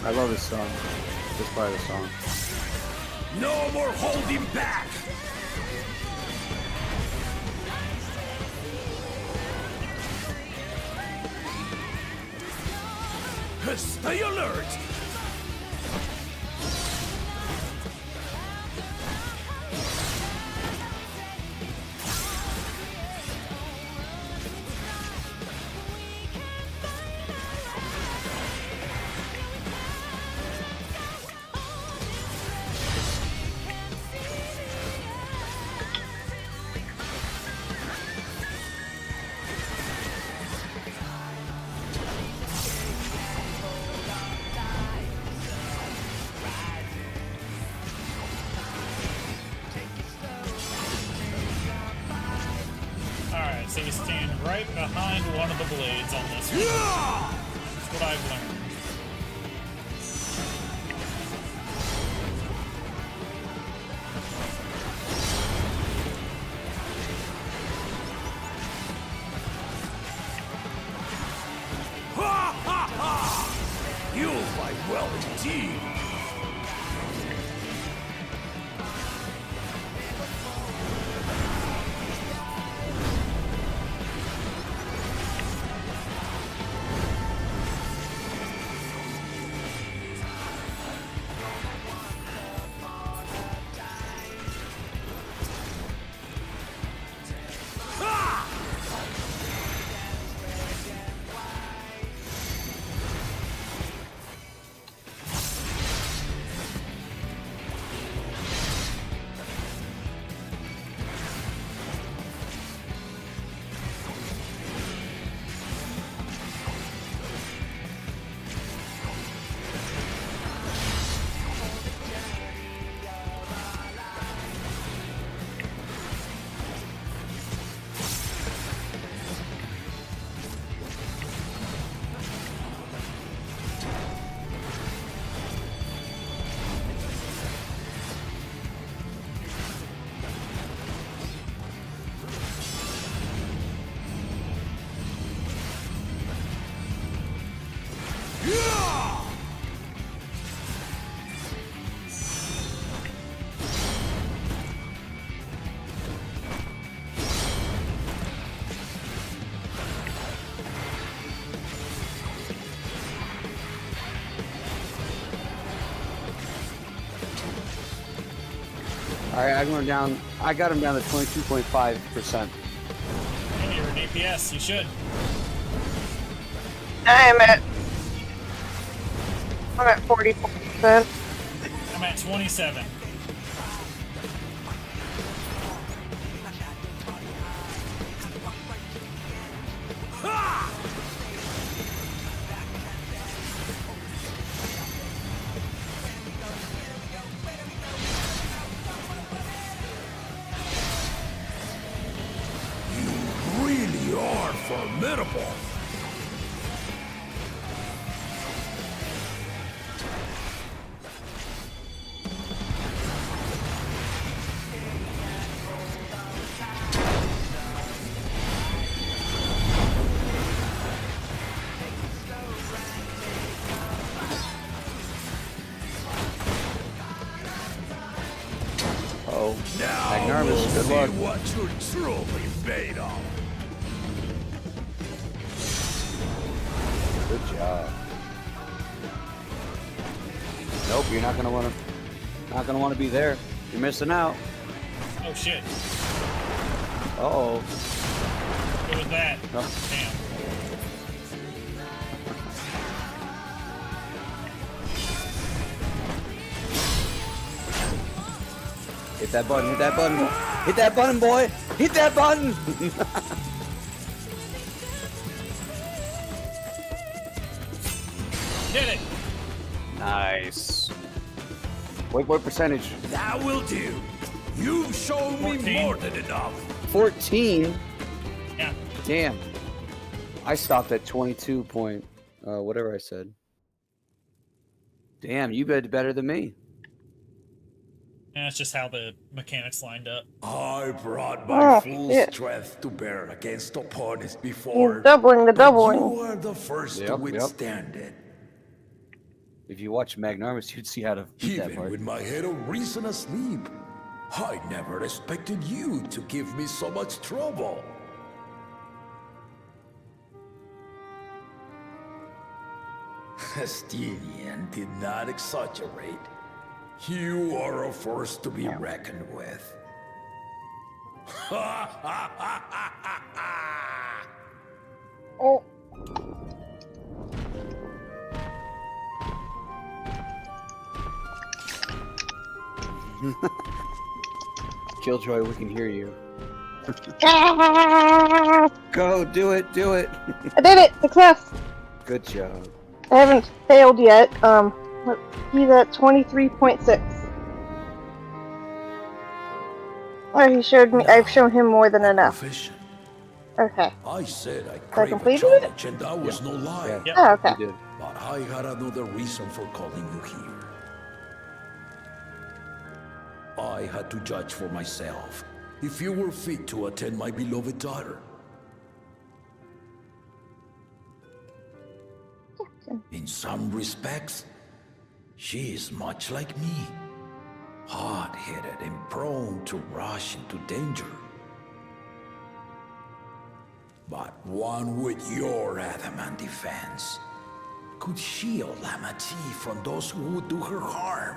B: I love this song. This part of the song.
D: No more holding back! Stay alert!
A: Alright, so you stand right behind one of the blades on this one. That's what I've learned.
D: Ha ha ha! You fight well indeed!
B: Alright, I got him down to 22.5%.
A: Hey, you're an APS, you should.
C: I'm at 44%.
A: I'm at 27.
D: formidable.
B: Oh,
D: Now
B: Magnarmus,
D: we'll
B: good
D: see
B: luck.
D: what you're truly made of.
B: Good job. Nope, you're not gonna wanna be there. You're missing out.
A: Oh shit.
B: Uh-oh.
A: What was that?
B: Oh.
A: Damn.
B: Hit that button, hit that button. Hit that button, boy! Hit that button!
A: Did it!
B: Nice. What percentage?
D: That will do. You've shown me
A: 14.
D: more than enough.
B: 14?
A: Yeah.
B: Damn. I stopped at 22 point, whatever I said. Damn, you did better than me.
A: And that's just how the mechanics lined up.
D: I brought my
C: Oh,
D: full
C: shit.
D: strength to bear against opponents
C: He's
D: before.
C: doubling the
D: but
C: doubling.
D: you are the first to
B: Yep.
D: withstand it.
B: If you watch Magnarmus, you'd see how to beat that
D: Even
B: part.
D: with my head of reason asleep, I never expected you to give me so much trouble. Estinian did not exaggerate. You are a force to be reckoned with.
C: Oh.
B: Killjoy, we can hear you.
C: I
B: Go, do it, do it.
C: did it! Success!
B: Good job.
C: I haven't failed yet. He's at 23.6. Oh, he showed me. I've shown him more than enough.
D: Proficient.
C: Okay.
D: I said I crave a
C: completed it?
D: challenge, and that was no lie.
B: Yeah,
A: Yep.
C: Oh, okay.
B: you did.
D: But I had another reason for calling you here. I had to judge for myself if you were fit to attend my beloved daughter. In some respects, she is much like me. Hard-headed and prone to rush into danger. But one with your adamant defense could shield Lamati from those who would do her harm.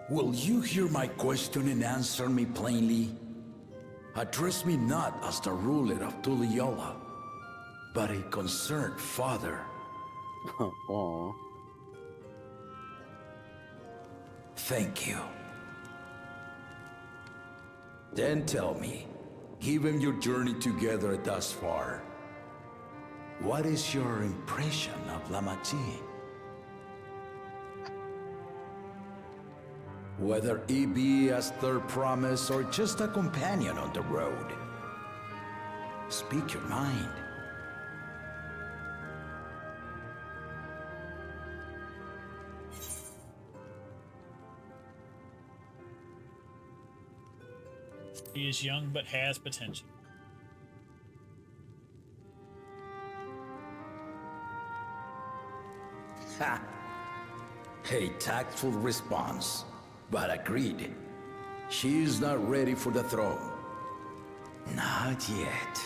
D: Will you hear my question and answer me plainly? Address me not as the ruler of Tuliyola, but a concerned father.
B: Aw.
D: Thank you. Then tell me, given your journey together thus far, what is your impression of Lamati? Whether it be as third promise or just a companion on the road. Speak your mind.
A: He is young but has potential.
D: Ha! A tactful response, but agreed. She is not ready for the throne. Not yet.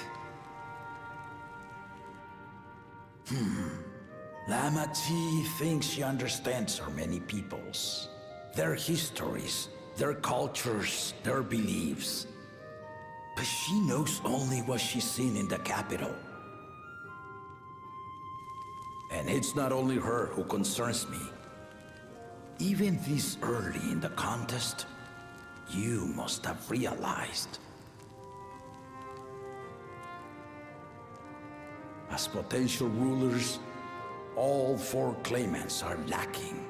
D: Lamati thinks she understands her many peoples. Their histories, their cultures, their beliefs. But she knows only what she's seen in the capital. And it's not only her who concerns me. Even this early in the contest, you must have realized. As potential rulers, all four claimants are lacking.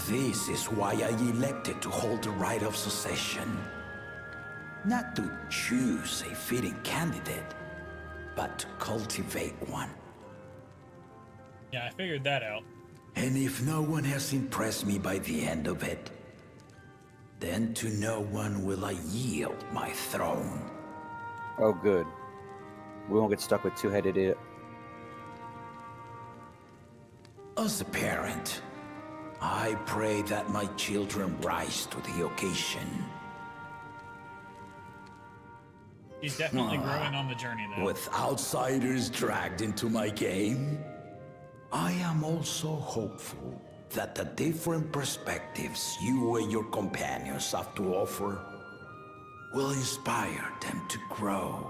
D: This is why I elected to hold the right of succession. Not to choose a fitting candidate, but to cultivate one.
A: Yeah, I figured that out.
D: And if no one has impressed me by the end of it, then to no one will I yield my throne.
B: Oh, good. We won't get stuck with two-headed it.
D: As a parent, I pray that my children rise to the occasion.
A: He's definitely growing on the journey, though.
D: With outsiders dragged into my game, I am also hopeful that the different perspectives you and your companions have to offer will inspire them to grow.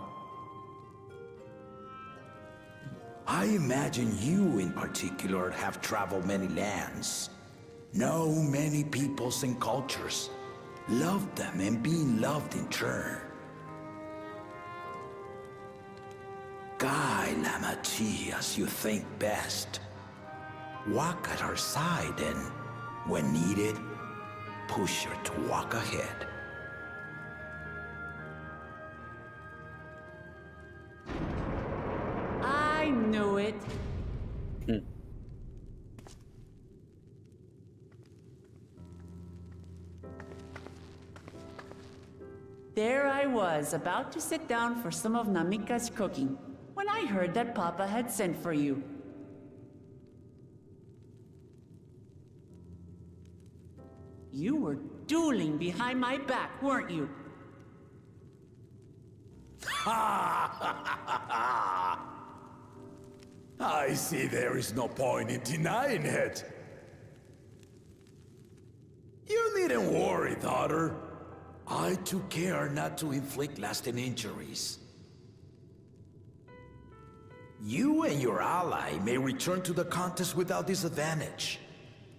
D: I imagine you in particular have traveled many lands, know many peoples and cultures, loved them and been loved in turn. Guide Lamati as you think best. Walk at her side and, when needed, push her to walk ahead.
E: I knew it. There I was, about to sit down for some of Namika's cooking, when I heard that Papa had sent for you. You were dueling behind my back, weren't you?
D: I see there is no point in denying it. You needn't worry, daughter. I took care not to inflict lasting injuries. You and your ally may return to the contest without disadvantage.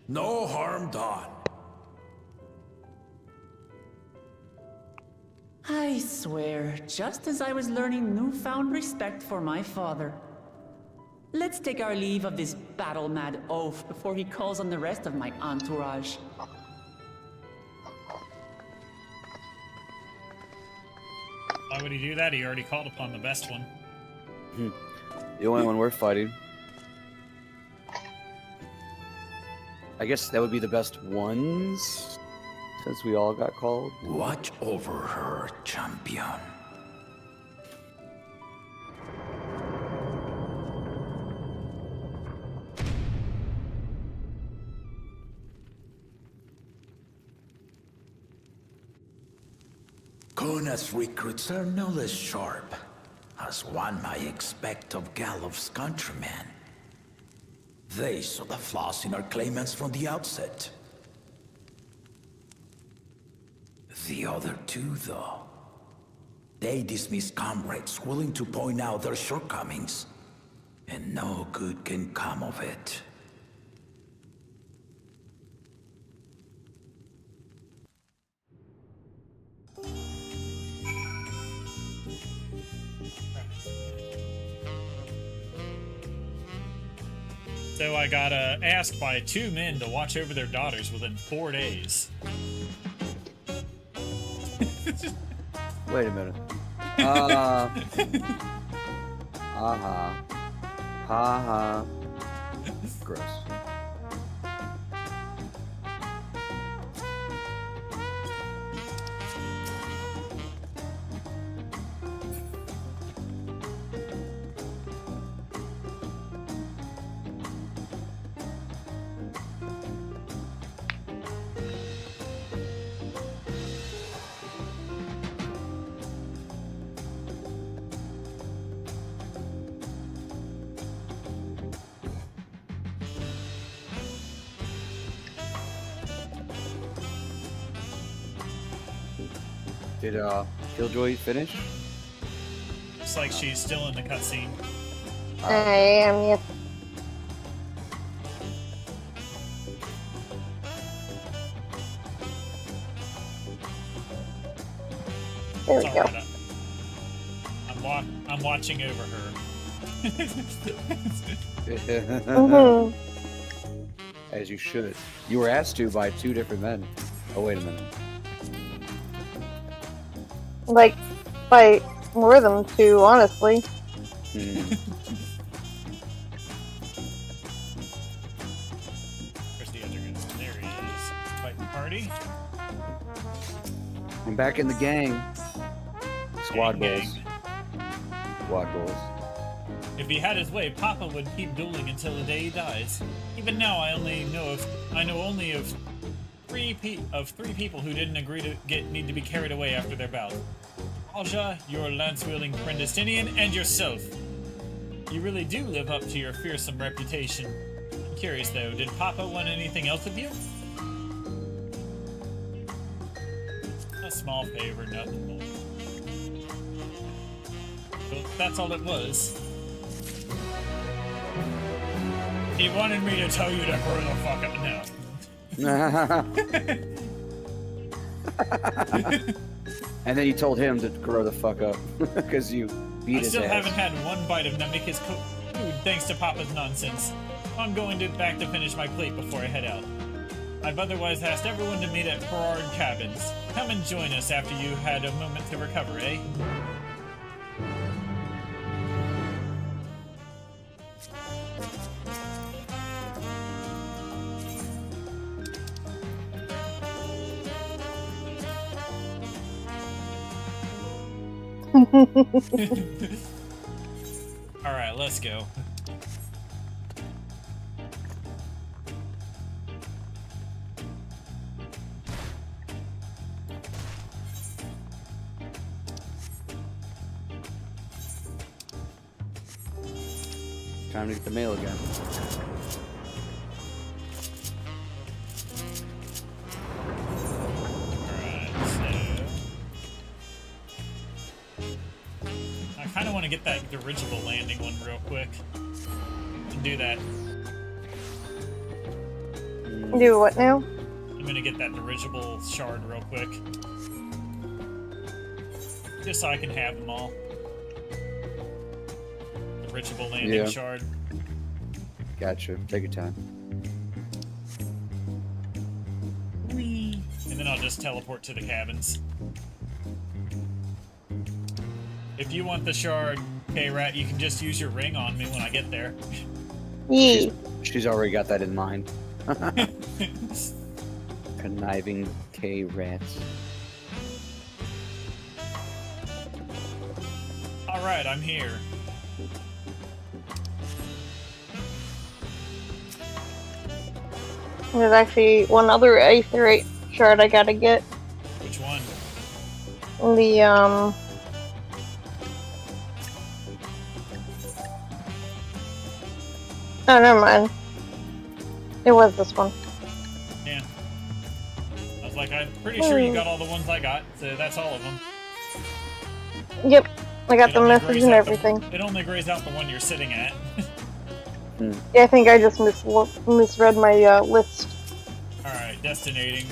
D: No harm done.
E: I swear, just as I was learning newfound respect for my father. Let's take our leave of this battle-mad oaf before he calls on the rest of my entourage.
A: Why would he do that? He already called upon the best one.
B: The only one we're fighting. I guess that would be the best ones, since we all got called.
D: Watch over her, champion. Kona's recruits are no less sharp, as one might expect of Galloff's countrymen. They saw the flaws in our claimants from the outset. The other two, though, they dismiss comrades willing to point out their shortcomings, and no good can come of it.
A: So I got asked by 2 men to watch over their daughters within 4 days.
B: Wait a minute. Ha. Gross. Did Killjoy finish?
A: Looks like she's still in the cutscene.
C: I am, yes. There we
A: It's
C: go.
A: all right. I'm watching over her.
B: As you should. You were asked to by 2 different men. Oh, wait a minute.
C: Like, by more than 2, honestly.
B: Hmm.
A: Where's the other guy? There he is. Fighting party.
B: I'm back in the gang. Squad
A: Gang,
B: goals.
A: gang.
B: Squad goals.
A: If he had his way, Papa would keep dueling until the day he dies. Even now, I know only of three people who didn't agree to need to be carried away after their bout. Alja, your lance-wielding Prendestinian, and yourself. You really do live up to your fearsome reputation. I'm curious though, did Papa want anything else of you? A small favor, nothing more. Well, that's all it was. He wanted me to tell you to grow the fuck up now.
B: And then you told him to grow the fuck up because you beat
A: I
B: his
A: still
B: ass.
A: haven't had one bite of Namika's food thanks to Papa's nonsense. I'm going back to finish my plate before I head out. I've otherwise asked everyone to meet at Farard Cabins. Come and join us after you had a moment to recover, eh? Alright, let's go.
B: Time to get the mail again.
A: Alright, so... I kind of want to get that dirigible landing one real quick. And do that.
C: Do what now?
A: I'm gonna get that dirigible shard real quick. Just so I can have them all. Dirigible landing shard.
B: Gotcha. Take your time.
A: Whee! And then I'll just teleport to the cabins. If you want the shard, K-Rat, you can just use your ring on me when I get there.
C: Yee.
B: She's already got that in mind. Conniving K-Rats.
A: Alright, I'm here.
C: There's actually one other aetherite shard I gotta get.
A: Which one?
C: The, Oh, never mind. It was this one.
A: Yeah. I was like, I'm pretty sure you got all the ones I got, so that's all of them.
C: Yep. I got
A: It
C: the
A: only
C: message
A: grays
C: and
A: out
C: everything.
A: It only grays out the one you're sitting at.
C: Yeah, I think I just misread my list.
A: Alright, destinating.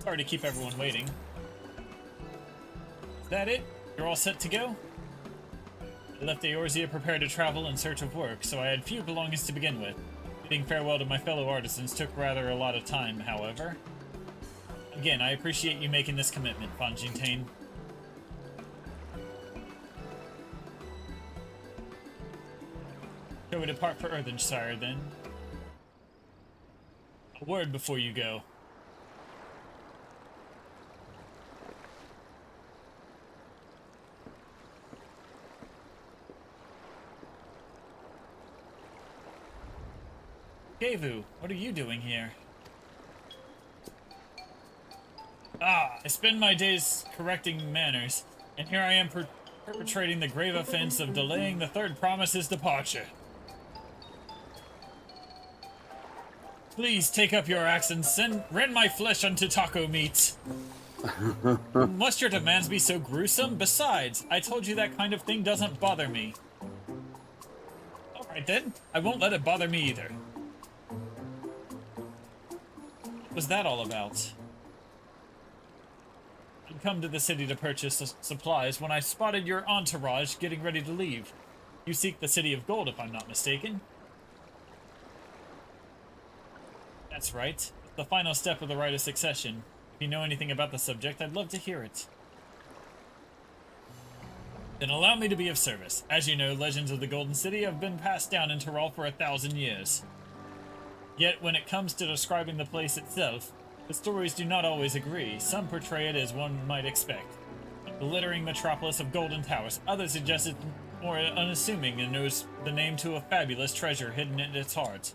A: Sorry to keep everyone waiting. Is that it? You're all set to go? I left Eorzea prepared to travel in search of work, so I had few belongings to begin with. Bidding farewell to my fellow artisans took rather a lot of time, however. Again, I appreciate you making this commitment, Fonjintain. Shall we depart for Earthenshire, then? A word before you go. Gavu, what are you doing here? Ah, I spend my days correcting manners, and here I am perpetrating the grave offense of delaying the third promise's departure. Please take up your axe and rend my flesh unto taco meat. Must your demands be so gruesome? Besides, I told you that kind of thing doesn't bother me. Alright then, I won't let it bother me either. What was that all about? I'd come to the city to purchase supplies when I spotted your entourage getting ready to leave. You seek the City of Gold, if I'm not mistaken. That's right. It's the final step of the rite of succession. If you know anything about the subject, I'd love to hear it. Then allow me to be of service. As you know, legends of the Golden City have been passed down in Tyrell for 1,000 years. Yet, when it comes to describing the place itself, the stories do not always agree. Some portray it as one might expect. A glittering metropolis of golden towers. Others suggest it more unassuming and knows the name to a fabulous treasure hidden in its heart.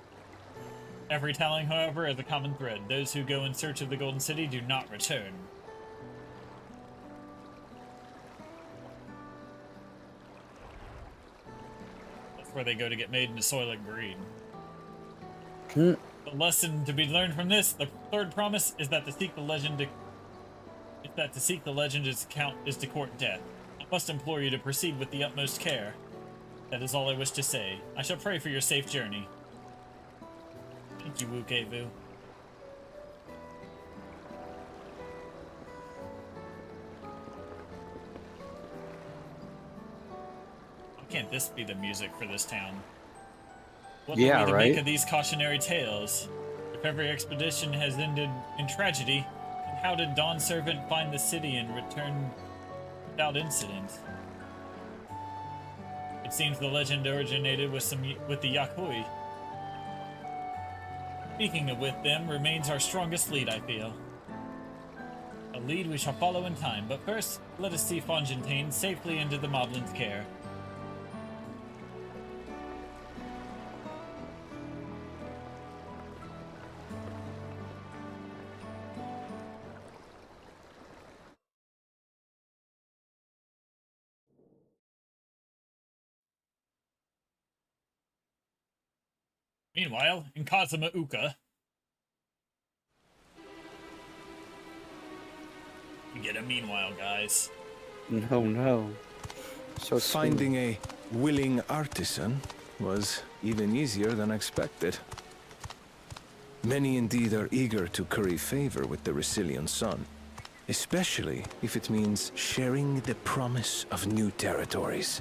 A: Every telling, however, has a common thread. Those who go in search of the Golden City do not return. That's where they go to get made into Soylent Green. The lesson to be learned from this, the third promise, is that to seek the legend is to court death. I must implore you to proceed with the utmost care. That is all I wish to say. I shall pray for your safe journey. Thank you, Wukevu. Why can't this be the music for this town? What
B: Yeah,
A: are we to
B: right?
A: make of these cautionary tales? If every expedition has ended in tragedy, then how did Dawn's servant find the city and return without incident? It seems the legend originated with the Yakui. Speaking of with them remains our strongest lead, I feel. A lead we shall follow in time, but first, let us see Fontaine safely into the Moblin's care. Meanwhile, in Kazuma Uka, we get a meanwhile, guys.
B: No. So
F: Finding a willing artisan was even easier than expected. Many indeed are eager to curry favor with the Resilient Sun, especially if it means sharing the promise of new territories.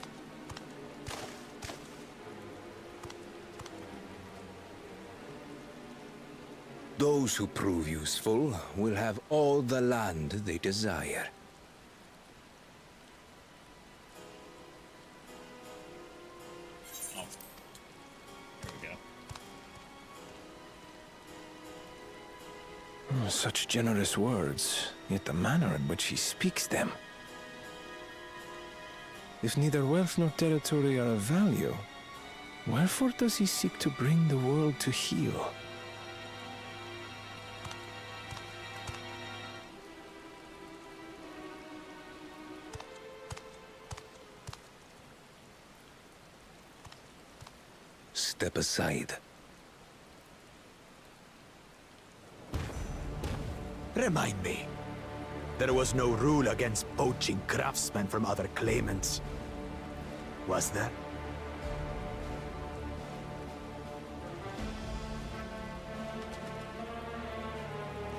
D: Those who prove useful will have all the land they desire.
A: Oh. There we go.
F: Such generous words, yet the manner in which he speaks them. If neither wealth nor territory are of value, wherefore does he seek to bring the world to heel?
D: Step aside.
G: Remind me. There was no rule against poaching craftsmen from other claimants. Was there?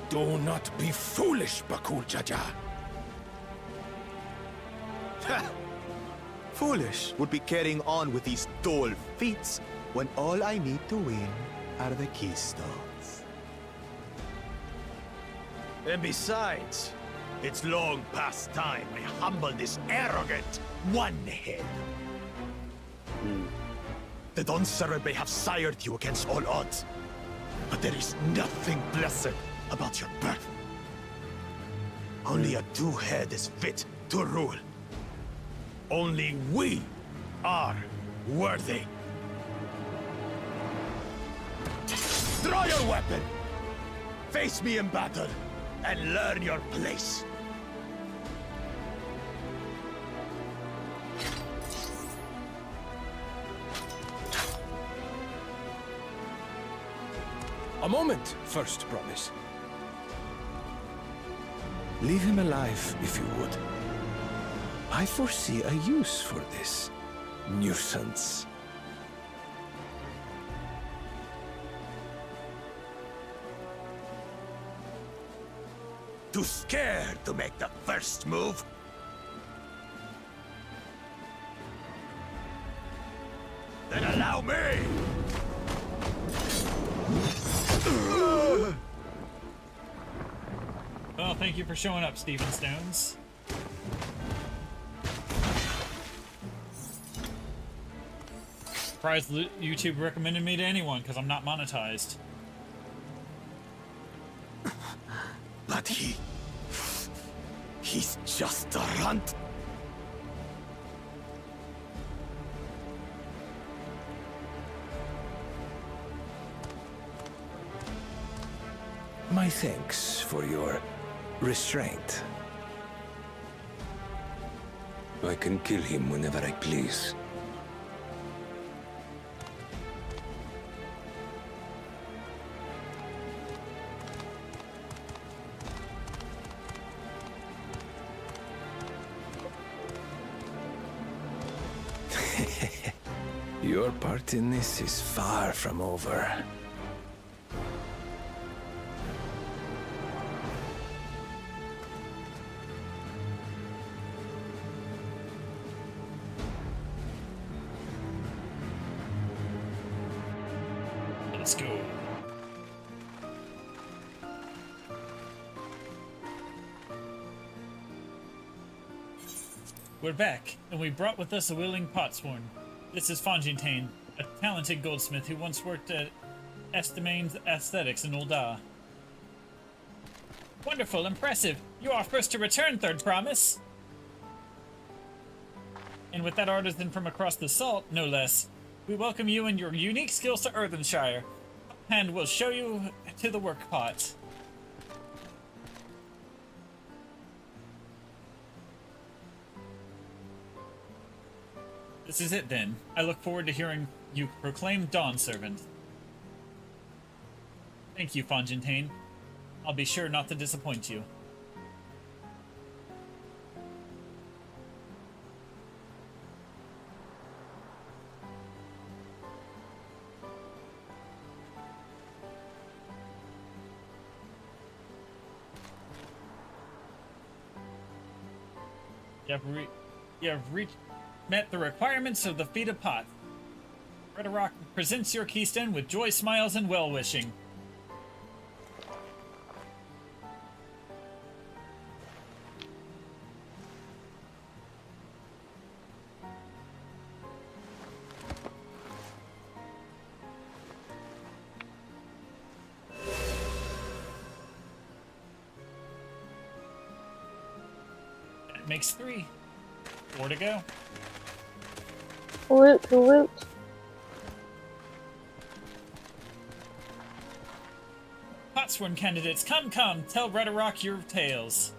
D: Do not be foolish, Bakul Jaja.
G: Foolish would be carrying on with these dull feats when all I need to win are the keystones. And besides, it's long past time I humble this arrogant one-head. The Dawn servant may have sired you against all odds, but there is nothing blessed about your birth. Only a two-head is fit to rule. Only we are worthy. Draw your weapon! Face me in battle, and learn your place.
F: A moment, first promise. Leave him alive, if you would. I foresee a use for this nuisance.
G: Too scared to make the first move? Then allow me!
A: Well, thank you for showing up, Steven Stones. Surprised YouTube recommended me to anyone, because I'm not monetized.
G: But he's just a runt.
F: My thanks for your restraint. I can kill him whenever I please. Your part in this is far from over.
A: Let's go. We're back, and we brought with us a willing potsworn. This is Fontaine, a talented goldsmith who once worked at Estimane's Aesthetics in Ul'dah. Wonderful, impressive. You are first to return, Third Promise. And with that artisan from across the salt, no less, we welcome you and your unique skills to Earthenshire, and we'll show you to the work pot. This is it then. I look forward to hearing you proclaim Dawn Servant. Thank you, Fontaine. I'll be sure not to disappoint you. You have met the requirements of the feat of pot. Rhetoric presents your keystone with joy, smiles, and well-wishing. That makes 3. 4 to go.
C: Loot, loot.
A: Potsworn candidates, come, tell Rhetoric your tales.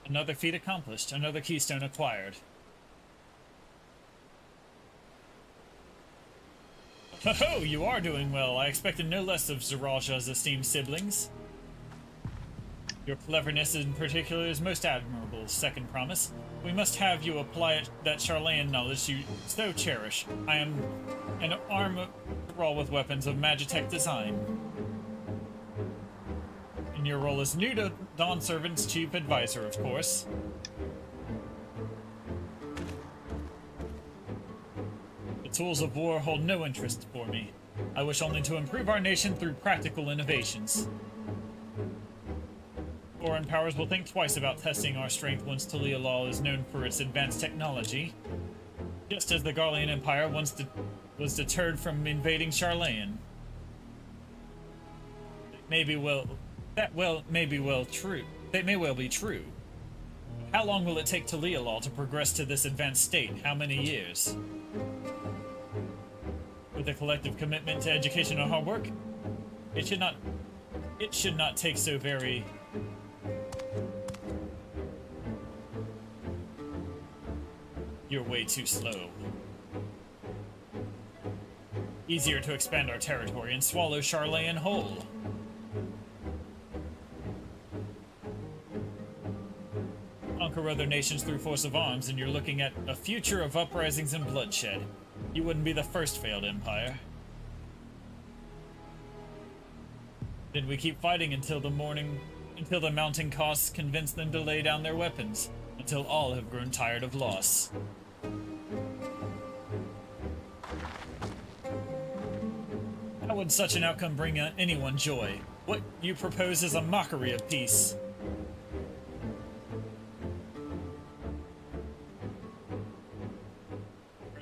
A: Another feat accomplished, another keystone acquired. Ho-ho, you are doing well. I expected no less of Zeralja's esteemed siblings. Your cleverness in particular is most admirable, Second Promise. We must have you apply that Charlayan knowledge you so cherish. I am an arm raw with weapons of Magitech design. In your role as new to Dawn Servant's chief advisor, of course. The tools of war hold no interest for me. I wish only to improve our nation through practical innovations. Foreign powers will think twice about testing our strength once Tali'Alal is known for its advanced technology, just as the Garlean Empire once was deterred from invading Charlayan. That may well be true. How long will it take Tali'Alal to progress to this advanced state? How many years? With With a collective commitment to education and hard work, it should not take so very... You're way too slow. Easier to expand our territory and swallow Charlayan whole. Conquer other nations through force of arms, and you're looking at a future of uprisings and bloodshed. You wouldn't be the first failed empire. Then we keep fighting until the mounting costs convince them to lay down their weapons, until all have grown tired of loss. How would such an outcome bring anyone joy? What you propose is a mockery of peace.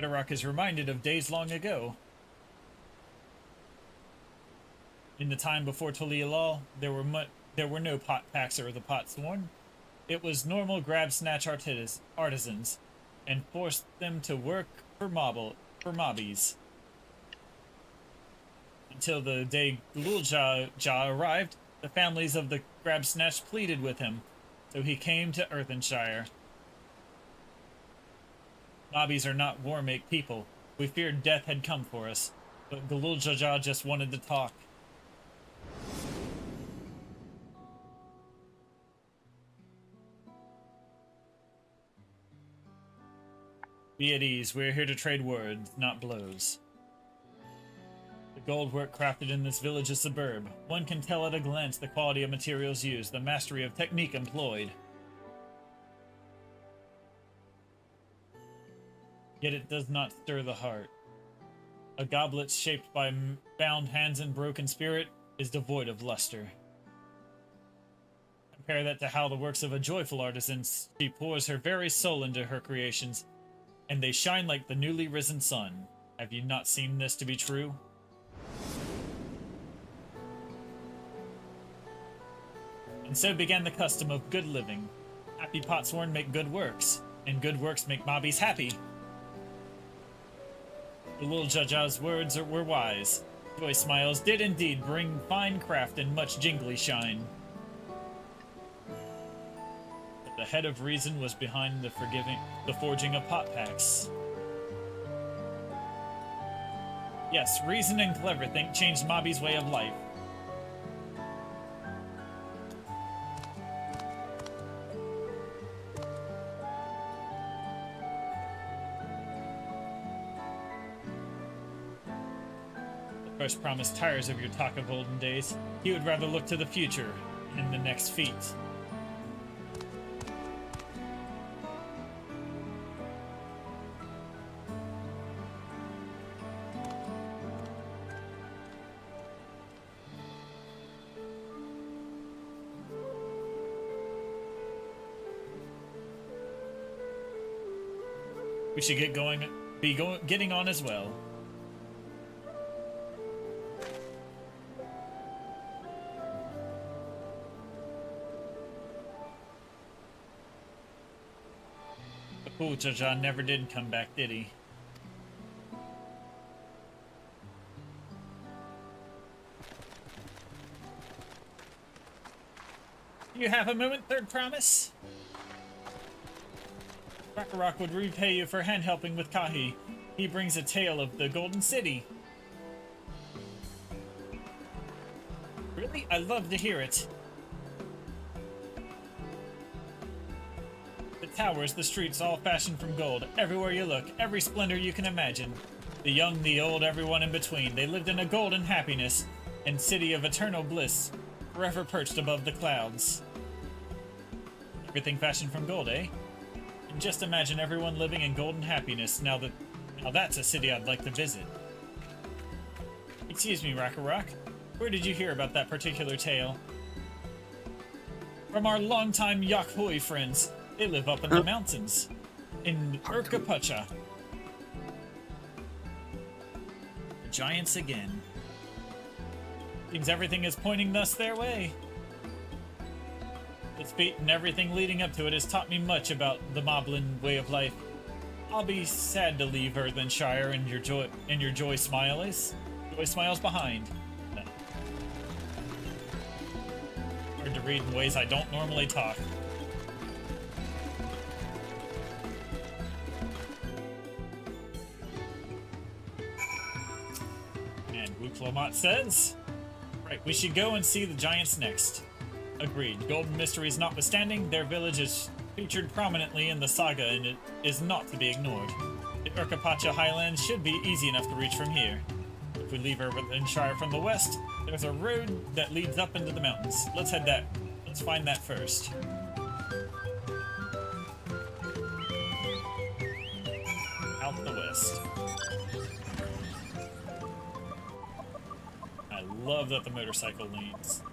A: Rock is reminded of days long ago. In the time before DAAAAWWWNTRAIILL, there were no pot packs or the pot sworn. It was normal grab-snatch artisans, and forced them to work for mobbies. Until the day Gululja arrived, the families of the grab-snatch pleaded with him, so he came to Earthenshire. Mobbies are not war-make people. We feared death had come for us, but Gululja just wanted to talk. Be at ease. We're here to trade words, not blows. The gold work crafted in this village is superb. One can tell at a glance the quality of materials used, the mastery of technique employed. Yet it does not stir the heart. A goblet shaped by bound hands and broken spirit is devoid of luster. Compare that to how the works of a joyful artisan, she pours her very soul into her creations, and they shine like the newly risen sun. Have you not seen this to be true? And so began the custom of good living. Happy potsworn make good works, and good works make mobbies happy. The little Jaja's words were wise. Joy smiles did indeed bring fine craft and much jingly shine. But the head of reason was behind the forging of pot packs. Yes, reason and clever think changed Mobby's way of life. First promise tires of your talk of olden days. He would rather look to the future and the next feat. We should getting on as well. Ooh, Jaja never did come back, did he? You have a moment, third promise? Rakarok would repay you for hand-helping with Kahi. He brings a tale of the Golden City. Really? I love to hear it. The towers, the streets, all fashioned from gold. Everywhere you look, every splendor you can imagine. The young, the old, everyone in between. They lived in a golden happiness and city of eternal bliss, forever perched above the clouds. Everything fashioned from gold, eh? And just imagine everyone living in golden happiness. Now that's a city I'd like to visit. Excuse me, Rakarok. Where did you hear about that particular tale? From our longtime Yakhoi friends. They live up in the mountains. In Urkapacha. The giants again. Seems everything is pointing thus their way. Its feet and everything leading up to it has taught me much about the Moblin way of life. I'll be sad to leave Earthenshire and your joy smiles behind. No. Hard to read in ways I don't normally talk. And Wuklamot says, right, we should go and see the giants next. Agreed. Golden mysteries notwithstanding, their village is featured prominently in the saga and it is not to be ignored. The Urkapacha Highlands should be easy enough to reach from here. If we leave Earthenshire from the west, there's a road that leads up into the mountains. Let's find that first. Out the west. I love that the motorcycle leads.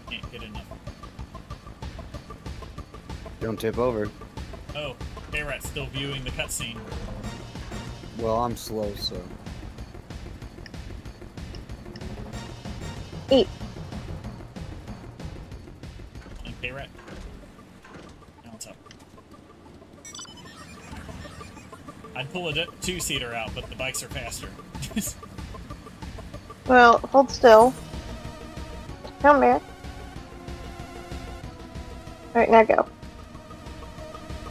A: Can't get enough.
B: Don't tip over.
A: Oh, K-Rat's still viewing the cutscene.
B: Well, I'm slow, so.
C: 8.
A: And K-Rat. Now it's up. I'd pull a two-seater out, but the bikes are faster.
C: Well, hold still. Come back. Alright, now go.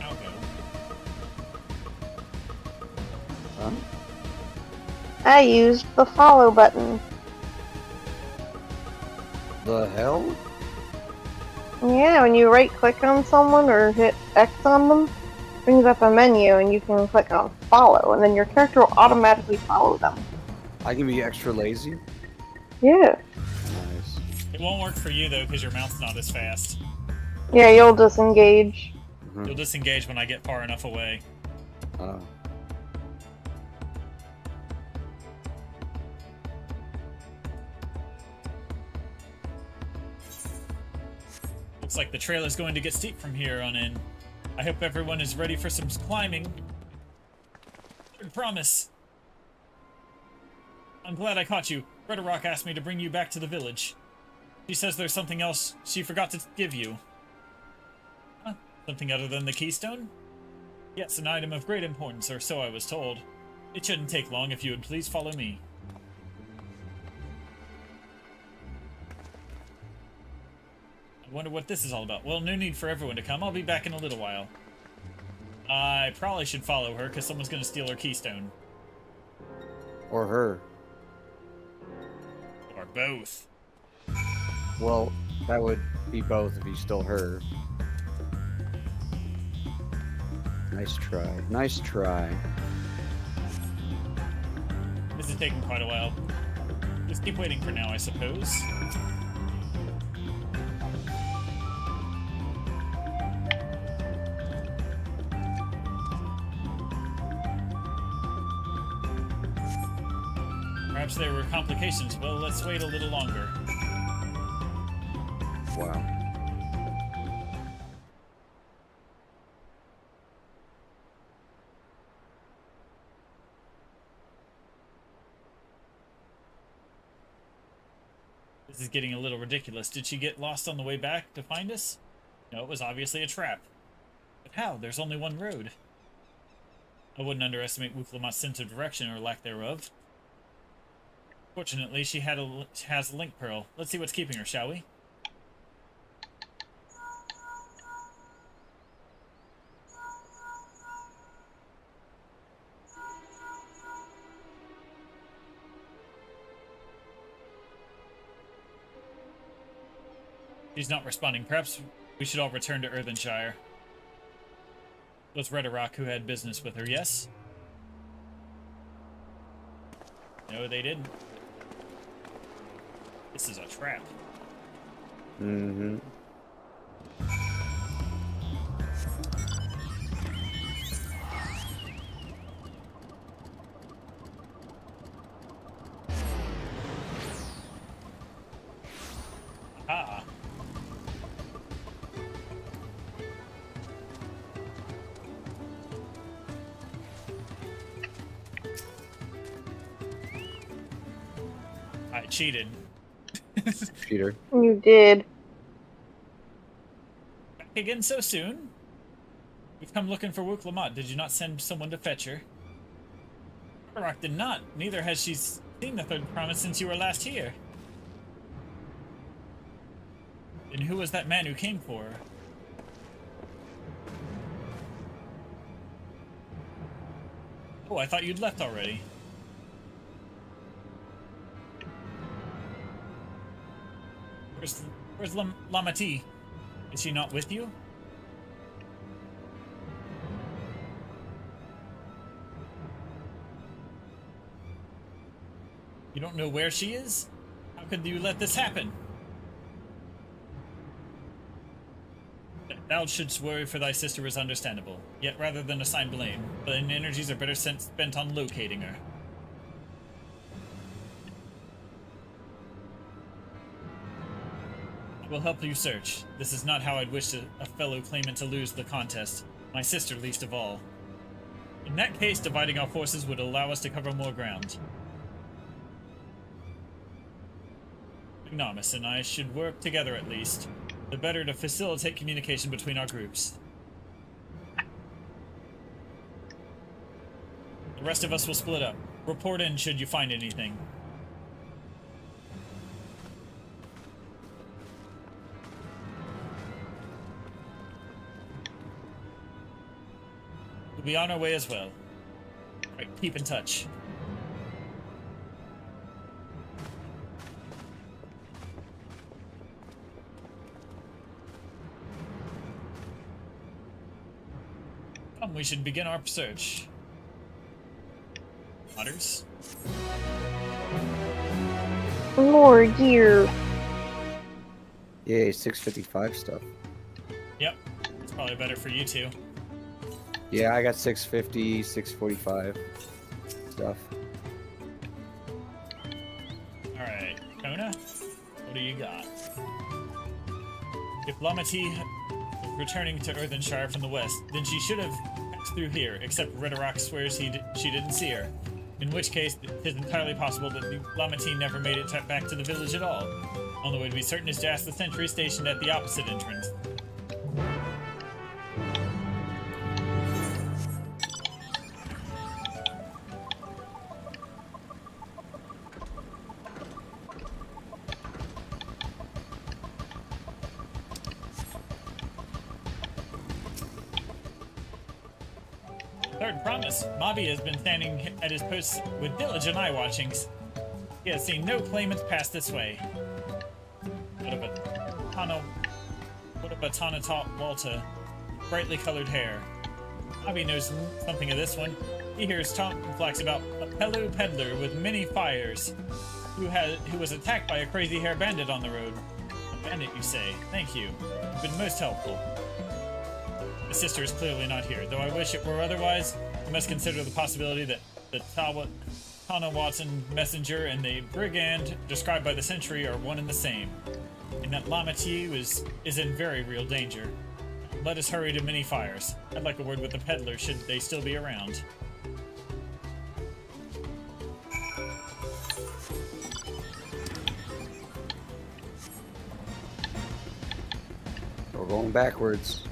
A: I'll go.
B: Huh?
C: I used the follow button.
B: The hell?
C: Yeah, when you right click on someone or hit X on them, it brings up a menu and you can click on follow and then your character will automatically follow them.
B: I can be extra lazy?
C: Yeah.
B: Nice.
A: It won't work for you, though, because your mount's not as fast.
C: Yeah, you'll disengage.
A: You'll disengage when I get far enough away.
B: Oh.
A: Looks like the trail is going to get steep from here on in. I hope everyone is ready for some climbing. I promise. I'm glad I caught you. Red Rock asked me to bring you back to the village. She says there's something else she forgot to give you. Huh? Something other than the keystone? Yes, an item of great importance, or so I was told. It shouldn't take long if you would please follow me. I wonder what this is all about. Well, no need for everyone to come. I'll be back in a little while. I probably should follow her, because someone's going to steal her keystone.
B: Or her.
A: Or both.
B: Well, that would be both if you stole her. Nice try. Nice try.
A: This is taking quite a while. Just keep waiting for now, I suppose. Perhaps there were complications. Well, let's wait a little longer.
B: Wow.
A: This is getting a little ridiculous. Did she get lost on the way back to find us? No, it was obviously a trap. But how? There's only one road. I wouldn't underestimate Wuklamot's sense of direction or lack thereof. Fortunately, she has a link pearl. Let's see what's keeping her, shall we? She's not responding. Perhaps we should all return to Earthenshire. It was Redarock who had business with her, yes? No, they didn't. This is a trap.
B: Mm-hmm.
A: Ah. I cheated.
B: Cheater.
C: You did.
A: Back again so soon? We've come looking for Wook Lamont. Did you not send someone to fetch her? Rock did not. Neither has she seen the third promise since you were last here. And who was that man who came for her? Oh, I thought you'd left already. Where's Lamati? Is she not with you? You don't know where she is? How could you let this happen? Thou shouldst worry for thy sister is understandable. Yet rather than assign blame, thine energies are better spent on locating her. I will help you search. This is not how I'd wish a fellow claimant to lose the contest. My sister least of all. In that case, dividing our forces would allow us to cover more ground. Ignomus and I should work together at least. The better to facilitate communication between our groups. The rest of us will split up. Report in should you find anything. We'll be on our way as well. Alright, keep in touch. We should begin our search. Otters?
C: More gear.
B: Yay, 655 stuff.
A: Yep. It's probably better for you two.
B: Yeah, I got 650, 645 stuff.
A: Alright, Kona, what do you got? If Lamati was returning to Earthenshire from the west, then she should have passed through here, except Redarock swears she didn't see her. In which case, it is entirely possible that the Lamati never made it back to the village at all. Only way to be certain is to ask the sentry stationed at the opposite entrance. Third promise. Mabi has been standing at his post with diligent eye watchings. He has seen no claimants pass this way. What of a Tanata Walta, brightly colored hair. Mabi knows something of this one. He hears talk and flax about a Pelu peddler with many fires, who was attacked by a crazy hair bandit on the road. A bandit, you say? Thank you. You've been most helpful. My sister is clearly not here, though I wish it were otherwise. We must consider the possibility that the Tana Watson messenger and the brigand described by the sentry are one and the same, and that Lamati is in very real danger. Let us hurry to many fires. I'd like a word with the peddler should they still be around.
B: We're going backwards.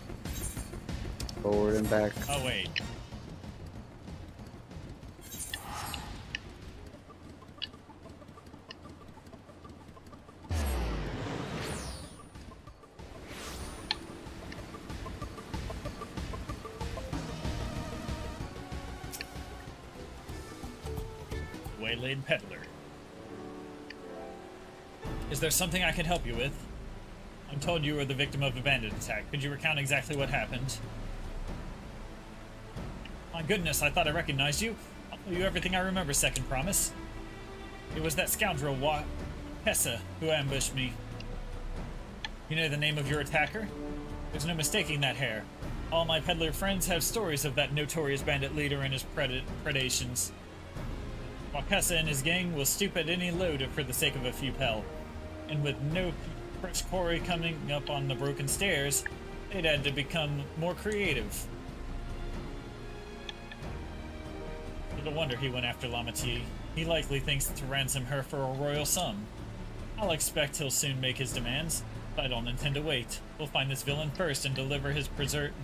B: Forward and back.
A: Oh, wait. Waylaid peddler. Is there something I can help you with? I'm told you were the victim of a bandit attack. Could you recount exactly what happened? My goodness, I thought I recognized you. I'll tell you everything I remember, second promise. It was that scoundrel Pessa who ambushed me. You know the name of your attacker? There's no mistaking that hair. All my peddler friends have stories of that notorious bandit leader and his predations. Pessa and his gang will stoop at any load for the sake of a few pel. And with no fresh quarry coming up on the broken stairs, they'd had to become more creative. Little wonder he went after Lamati. He likely thinks to ransom her for a royal sum. I'll expect he'll soon make his demands. I don't intend to wait. We'll find this villain first and deliver his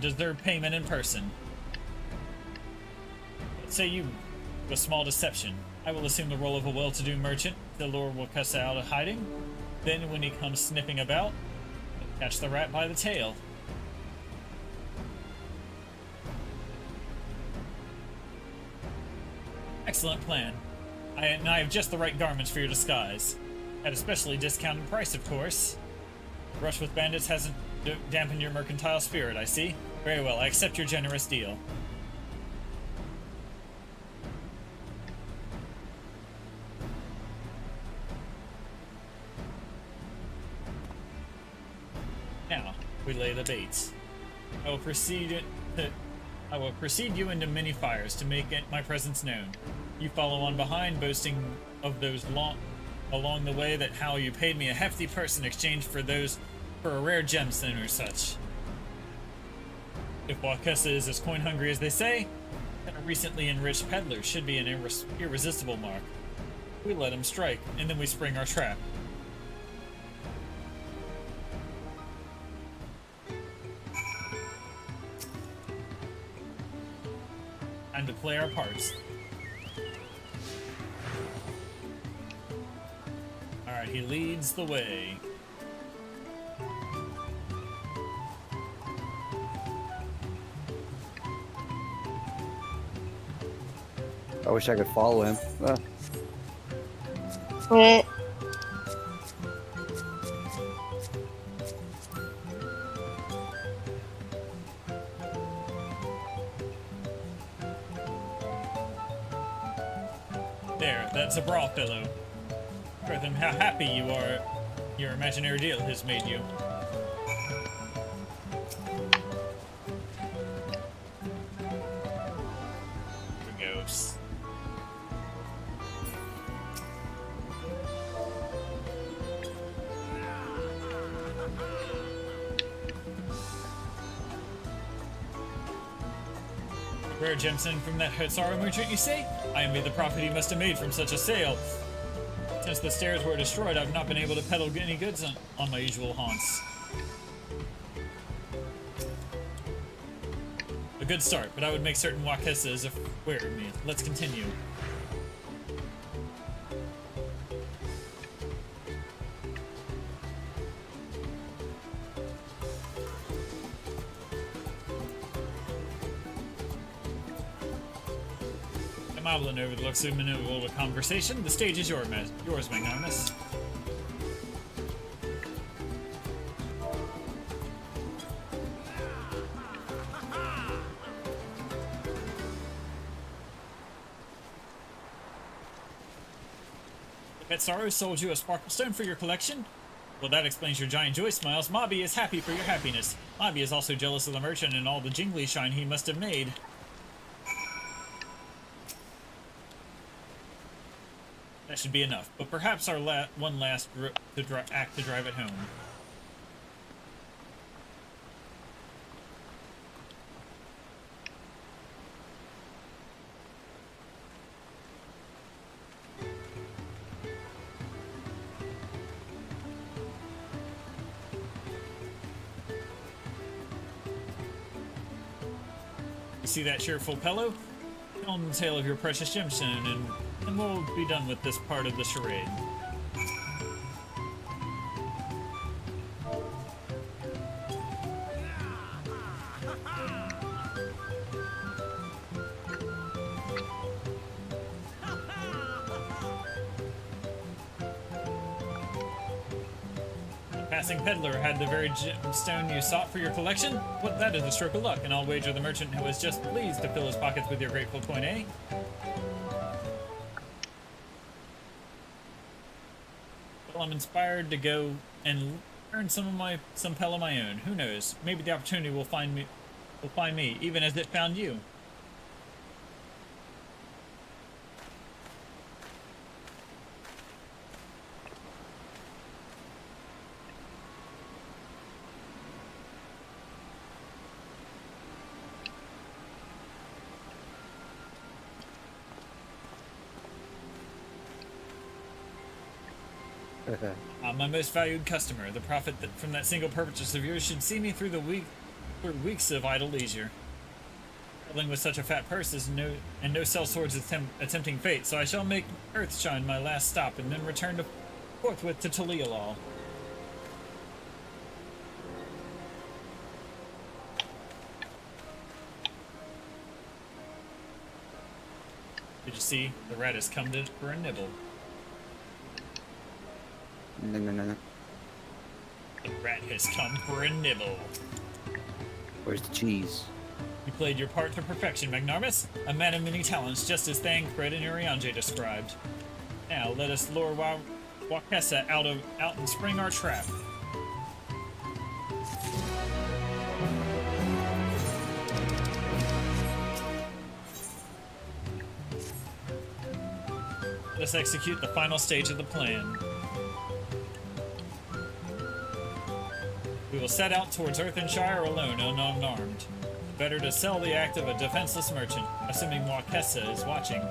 A: deserved payment in person. Let's say you a small deception. I will assume the role of a well-to-do merchant. The Lord will cuss out of hiding. Then, when he comes sniffing about, catch the rat by the tail. Excellent plan. I have just the right garments for your disguise. At a specially discounted price, of course. Rush with bandits hasn't dampened your mercantile spirit, I see. Very well, I accept your generous deal. Now, we lay the baits. I will precede you into many fires to make my presence known. You follow on behind, boasting of those along the way that how you paid me a hefty purse in exchange for a rare gemstone or such. If Wakessa is as coin hungry as they say, then a recently enriched peddler should be an irresistible mark. We let him strike, and then we spring our trap. Time to play our parts. Alright, he leads the way.
B: I wish I could follow him.
C: Eh.
A: There, that's a brawl fellow. Show them how happy you are your imaginary deal has made you. Here goes. Rare gemstone from that Hotsaru merchant, you say? I envy the profit he must have made from such a sale. Since the stairs were destroyed, I've not been able to peddle any goods on my usual haunts. A good start, but I would make certain Wakessa is aware of me. Let's continue. Moblin overlooks the maneuverable of a conversation. The stage is yours, Magnanimous. Hotsaru sold you a sparkle stone for your collection? Well, that explains your giant joy smiles. Mabi is happy for your happiness. Mabi is also jealous of the merchant and all the jingly shine he must have made. That should be enough, but perhaps our one last act to drive it home. You see that cheerful fellow? Tell him the tale of your precious gemstone, and we'll be done with this part of the charade. The passing peddler had the very gemstone you sought for your collection? What, that is a stroke of luck, and I'll wager the merchant who was just pleased to fill his pockets with your grateful coin, eh? Well, I'm inspired to go and earn some pell of my own. Who knows? Maybe the opportunity will find me, even as it found you. My most valued customer. The profit from that single purchase of yours should see me through through weeks of idle leisure. Traveling with such a fat purse is no sell swords attempting fate, so I shall make Earthshine my last stop and then return forthwith to DAAAAWWWNTRAIIILL. Did you see? The rat has come for a nibble.
B: No.
A: The rat has come for a nibble.
B: Where's the cheese?
A: You played your part to perfection, Magnarmus. A man of many talents, just as Thancred and Urianger described. Now, let us lure Wakessa out and spring our trap. Let us execute the final stage of the plan. We will set out towards Earthenshire alone and unarmed. Better to sell the act of a defenseless merchant. Assuming Wakessa is watching,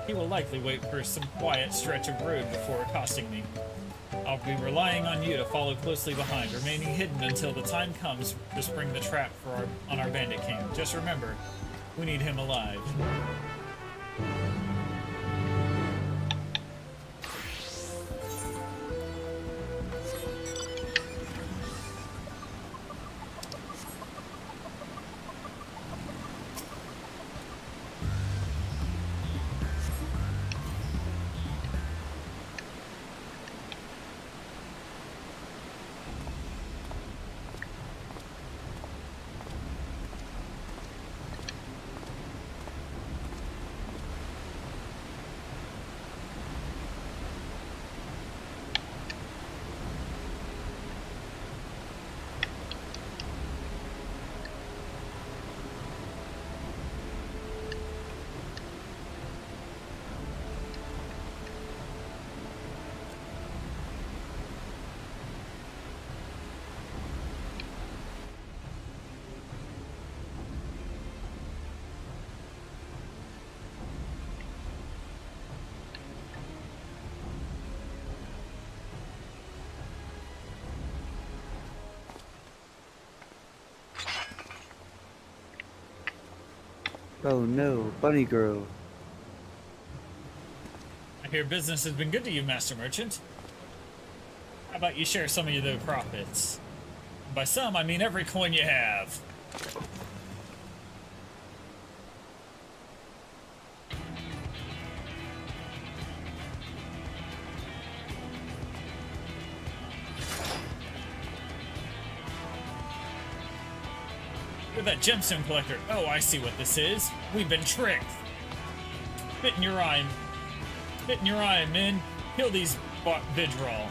A: he will likely wait for some quiet stretch of road before accosting me. I'll be relying on you to follow closely behind, remaining hidden until the time comes to spring the trap on our bandit king. Just remember, we need him alive.
B: Oh no, bunny girl.
A: I hear business has been good to you, Master Merchant. How about you share some of the profits? By some, I mean every coin you have. You're that gemstone collector. Oh, I see what this is. We've been tricked. Spit in your eye, men. Kill these Vidral.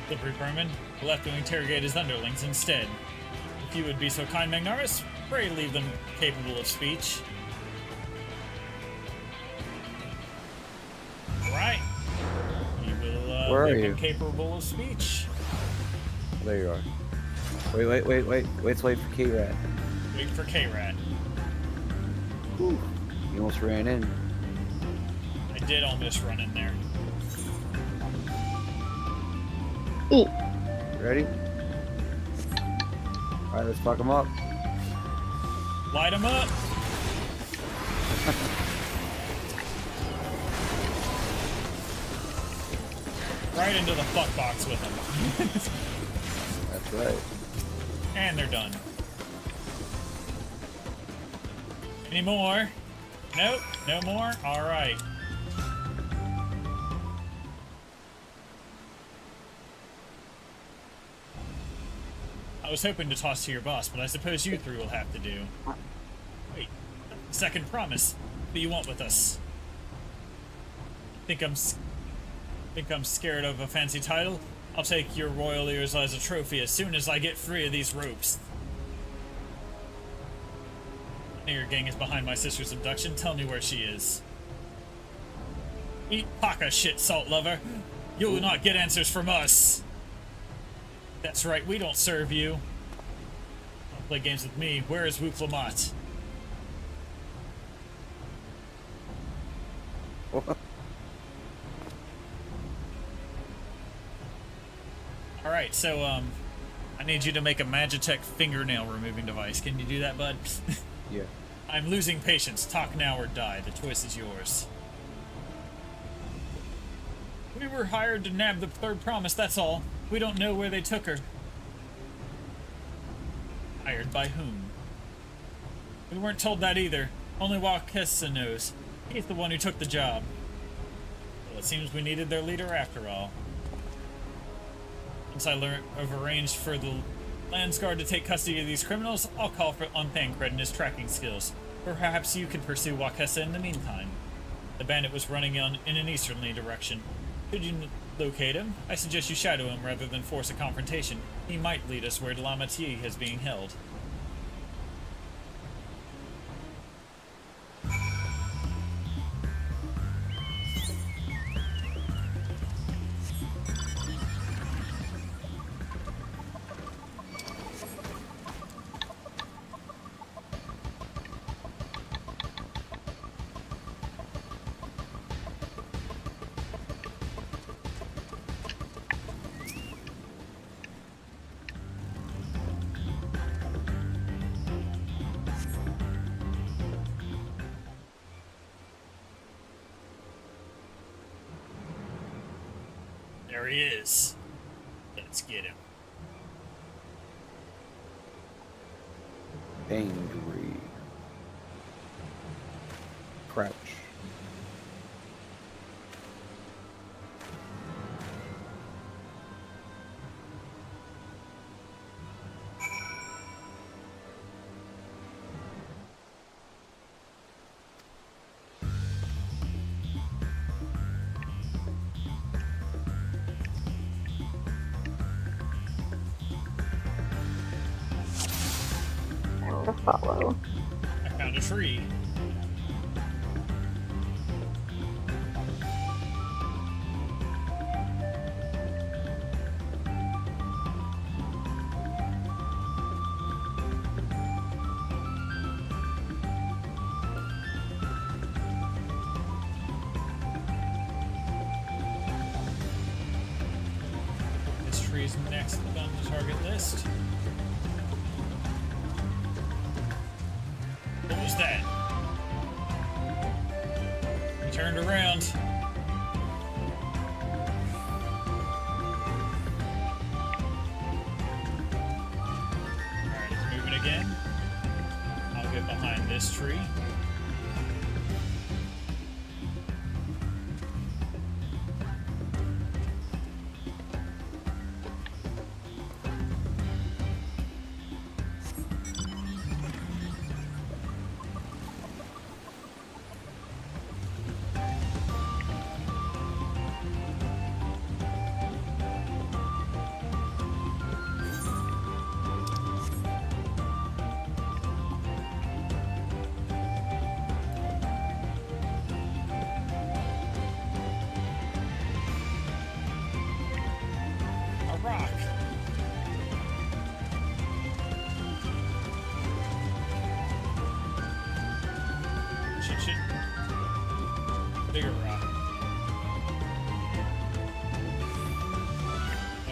A: Slippery Vermin. We'll have to interrogate his underlings instead. If you would be so kind, Magnarus, pray leave them capable of speech. Right. You will
B: Where are
A: make
B: you?
A: them capable of speech.
B: There you are. Wait. Let's wait for K-Rat.
A: Wait for K-Rat.
B: You almost ran in.
A: I did almost run in there.
C: Eat.
B: Ready? Alright, let's fuck him up.
A: Light him up. Right into the fuck box with him.
B: That's right.
A: And they're done. Any more? Nope, no more? Alright. I was hoping to toss to your boss, but I suppose you three will have to do. Wait, second promise. What do you want with us? Think I'm scared of a fancy title? I'll take your royal ears as a trophy as soon as I get free of these ropes. I know your gang is behind my sister's abduction. Tell me where she is. Eat Paka shit, salt lover. You will not get answers from us. That's right, we don't serve you. Don't play games with me. Where is Wuklamat? Alright, so, I need you to make a Magitech fingernail removing device. Can you do that, bud?
B: Yeah.
A: I'm losing patience. Talk now or die. The choice is yours. We were hired to nab the third promise, that's all. We don't know where they took her. Hired by whom? We weren't told that either. Only Wakessa knows. He's the one who took the job. Well, it seems we needed their leader after all. Once I've arranged for the Landsguard to take custody of these criminals, I'll call on Thancred and his tracking skills. Perhaps you can pursue Wakessa in the meantime. The bandit was running in an easterly direction. Should you locate him, I suggest you shadow him rather than force a confrontation. He might lead us where Lamati is being held. There he is. Let's get him.
B: Angry. Crouch.
C: To follow.
A: I found a tree. This tree's next on the target list. What was that? He turned around. Alright, he's moving again. I'll get behind this tree. Rock. Shit. Bigger rock.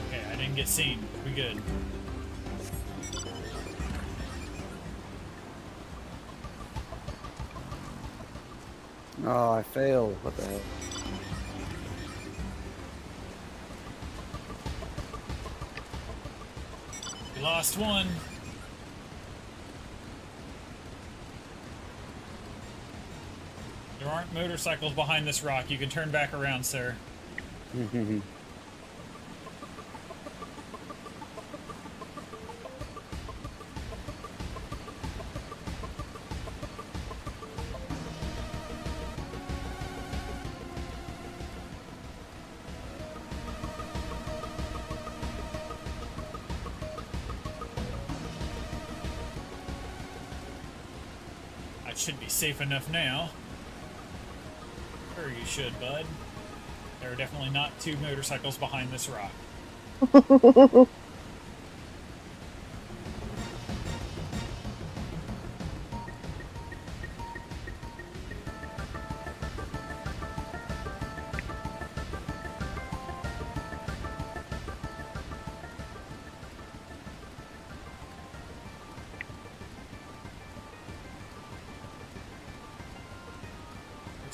A: Okay, I didn't get seen. We good.
B: Oh, I failed. What the hell?
A: We lost one. There aren't motorcycles behind this rock. You can turn back around, sir. I should be safe enough now. Sure you should, bud. There are definitely not two motorcycles behind this rock.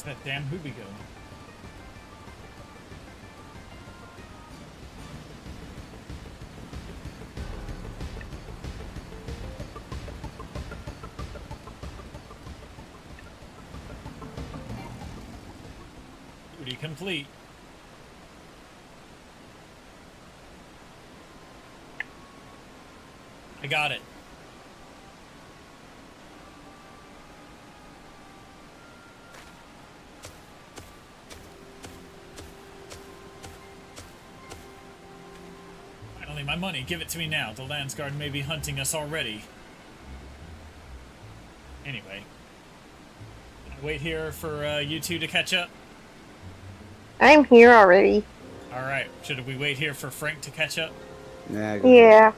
A: that damn Hubigo. Duty complete. I got it. Finally, my money. Give it to me now. The Landsguard may be hunting us already. Anyway. Can I wait here for you two to catch up?
C: I'm here already.
A: Alright. Should we wait here for Frank to catch up?
B: Nah, go
C: Yeah.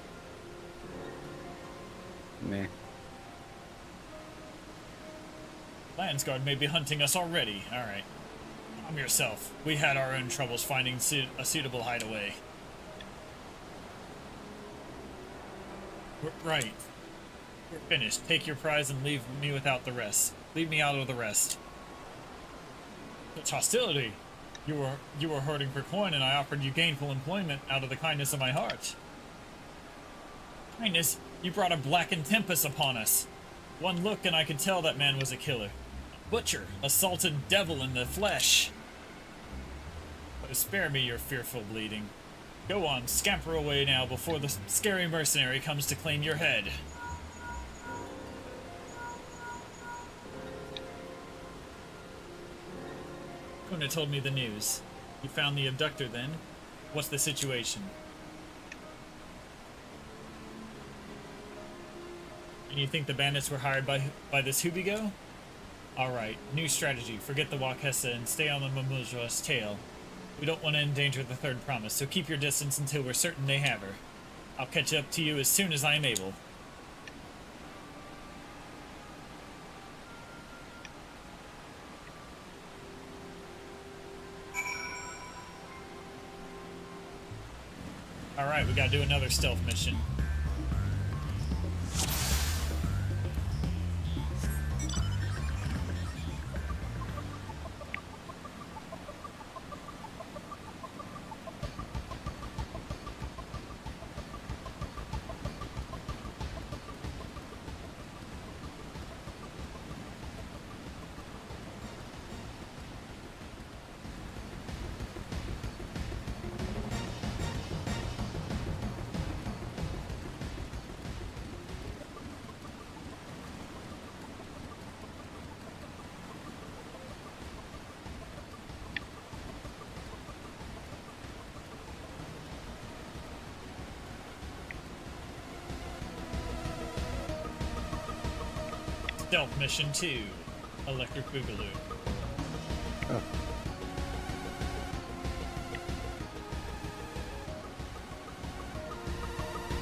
B: Meh.
A: Landsguard may be hunting us already. Alright. Calm yourself. We had our own troubles finding a suitable hideaway. Right. We're finished. Take your prize and leave me without the rest. Leave me out of the rest. Such hostility! You were hurting for coin, and I offered you gainful employment out of the kindness of my heart. Kindness? You brought a blackened tempest upon us. One look and I could tell that man was a killer. A butcher, a salted devil in the flesh. Oh, spare me your fearful bleeding. Go on, scamper away now before the scary mercenary comes to claim your head. Kuna told me the news. You found the abductor then? What's the situation? And you think the bandits were hired by this Hubigo? Alright, new strategy. Forget the Wakesa and stay on the Mamuja's tail. We don't want to endanger the third promise, so keep your distance until we're certain they have her. I'll catch up to you as soon as I am able. Alright, we gotta do another stealth mission. Stealth Mission 2, Electric Boogaloo.
B: Oh.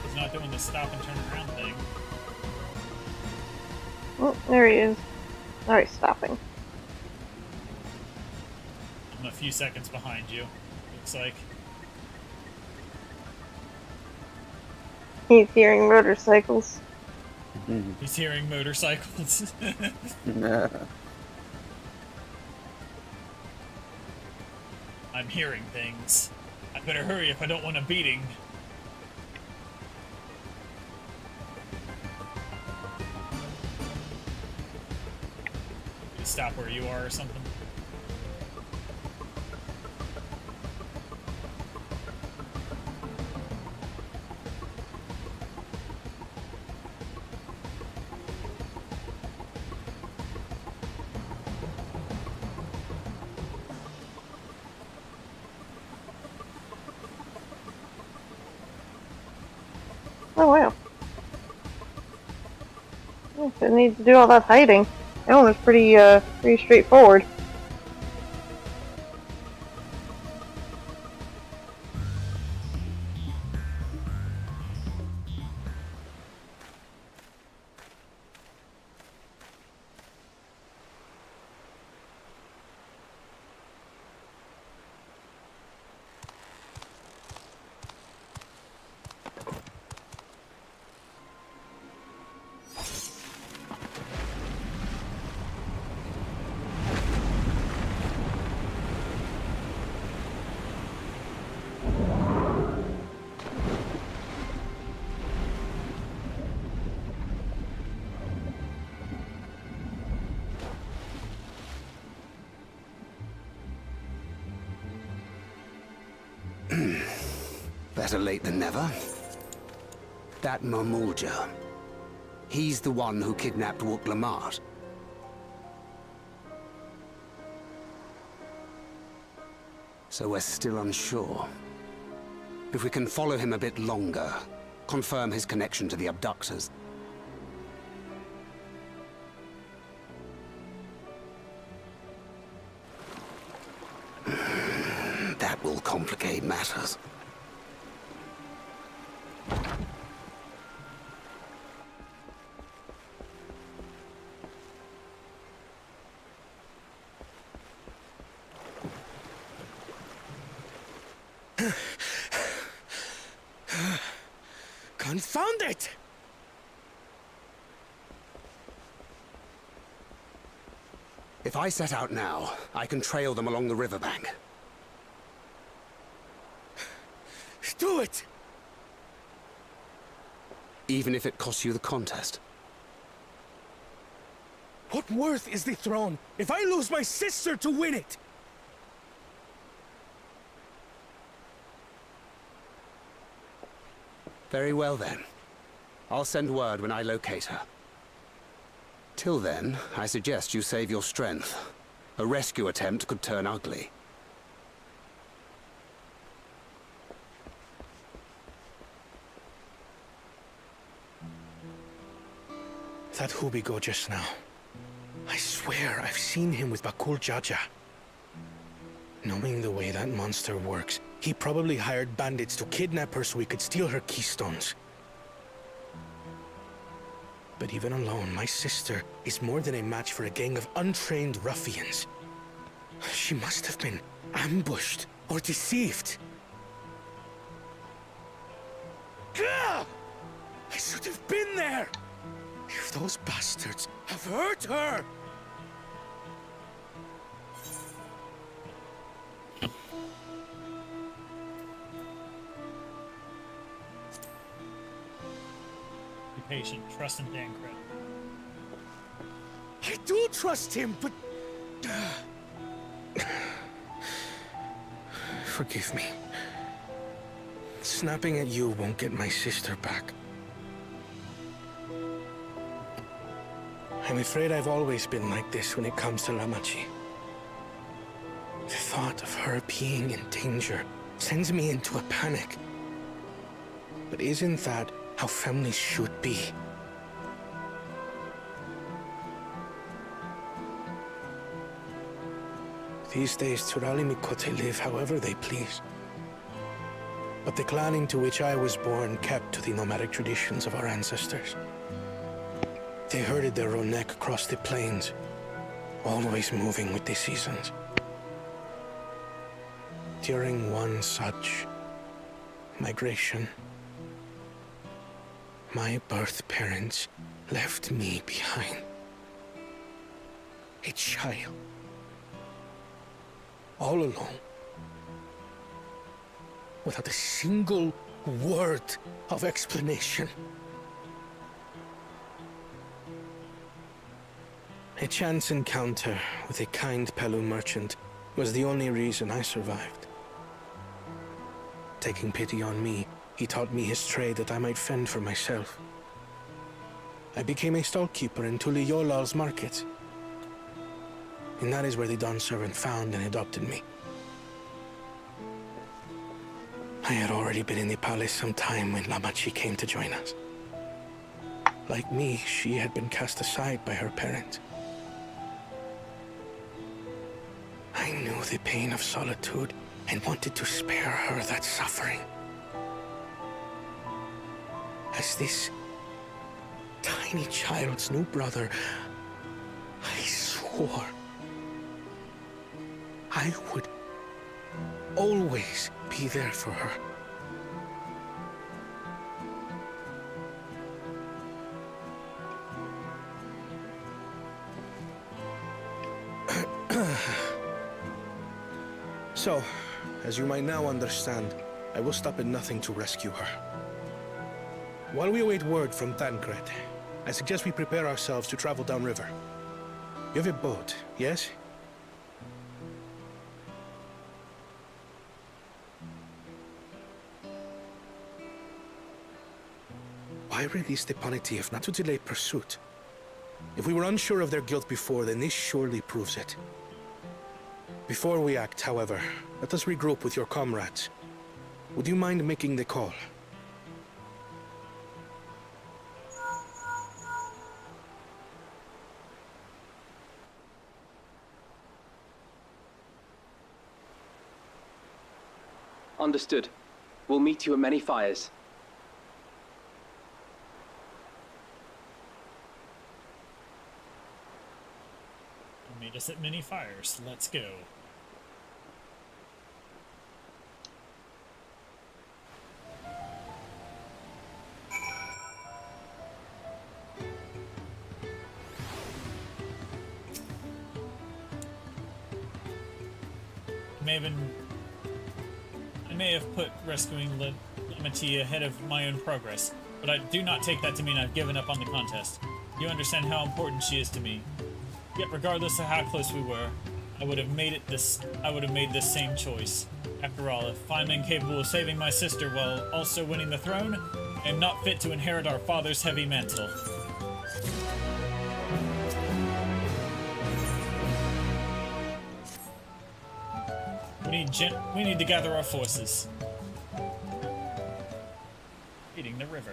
A: He's not doing the stop and turn around thing.
C: Oh, there he is. Now he's stopping.
A: I'm a few seconds behind you, looks like.
C: He's hearing motorcycles.
A: He's hearing motorcycles.
B: Nah.
A: I'm hearing things. I better hurry if I don't want a beating. You stop where you are or something?
C: Oh wow. Oh, didn't need to do all that hiding. That one was pretty straightforward.
H: Better late than never. That Mamulja, he's the one who kidnapped Wook Lamart. So we're still unsure. If we can follow him a bit longer, confirm his connection to the abductors. That will complicate matters.
G: Confound it!
H: If I set out now, I can trail them along the riverbank.
G: Do it!
H: Even if it costs you the contest.
G: What worth is the throne if I lose my sister to win it?
H: Very well then. I'll send word when I locate her. Till then, I suggest you save your strength. A rescue attempt could turn ugly.
G: That Hubigo just now. I swear I've seen him with Bakul Jaja. Knowing the way that monster works, he probably hired bandits to kidnap her so he could steal her keystones. But even alone, my sister is more than a match for a gang of untrained ruffians. She must have been ambushed or deceived. Gah! I should have been there! If those bastards have hurt her!
A: Be patient. Trust in Dancred.
G: I do trust him, but... Forgive me. Snapping at you won't get my sister back. I'm afraid I've always been like this when it comes to Lamachi. The thought of her being in danger sends me into a panic. But isn't that how families should be? These days, Turali Mikote live however they please. But the clan into which I was born kept to the nomadic traditions of our ancestors. They herded their own neck across the plains, always moving with the seasons. During one such migration, my birth parents left me behind. A child. All alone. Without a single word of explanation. A chance encounter with a kind Pelu merchant was the only reason I survived. Taking pity on me, he taught me his trade that I might fend for myself. I became a stallkeeper in Tuliyolal's market. And that is where the Dawn servant found and adopted me. I had already been in the palace some time when Lamachi came to join us. Like me, she had been cast aside by her parents. I knew the pain of solitude and wanted to spare her that suffering. As this tiny child's new brother, I swore I would always be there for her. So, as you might now understand, I will stop at nothing to rescue her. While we await word from Tancred, I suggest we prepare ourselves to travel downriver. You have a boat, yes?
I: Why release the Pontiff not to delay pursuit? If we were unsure of their guilt before, then this surely proves it. Before we act, however, let us regroup with your comrades. Would you mind making the call?
J: Understood. We'll meet you at many fires.
A: Meet us at many fires. Let's go. I may have put rescuing Lamati ahead of my own progress, but I do not take that to mean I've given up on the contest. You understand how important she is to me. Yet regardless of how close we were, I would have made this same choice. After all, if I'm incapable of saving my sister while also winning the throne, I am not fit to inherit our father's heavy mantle. We need to gather our forces. Feeding the river.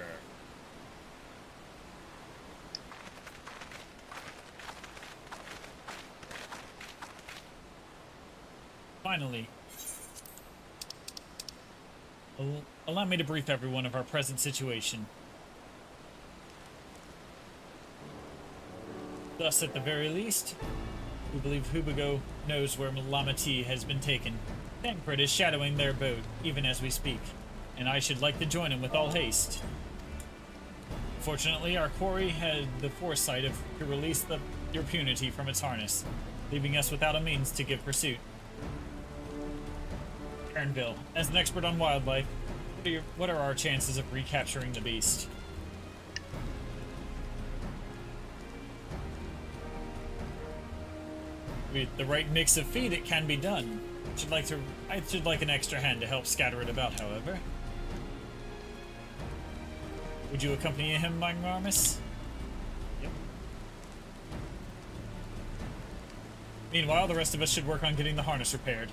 A: Finally. Allow me to brief everyone of our present situation. Thus, at the very least, we believe Hubigo knows where Lamati has been taken. Tancred is shadowing their boat, even as we speak, and I should like to join him with all haste. Fortunately, our quarry had the foresight to release your punity from its harness, leaving us without a means to give pursuit. Ernville, as an expert on wildlife, what are our chances of recapturing the beast? With the right mix of feed, it can be done. I should like an extra hand to help scatter it about, however. Would you accompany him, Magnarmus? Yep. Meanwhile, the rest of us should work on getting the harness repaired.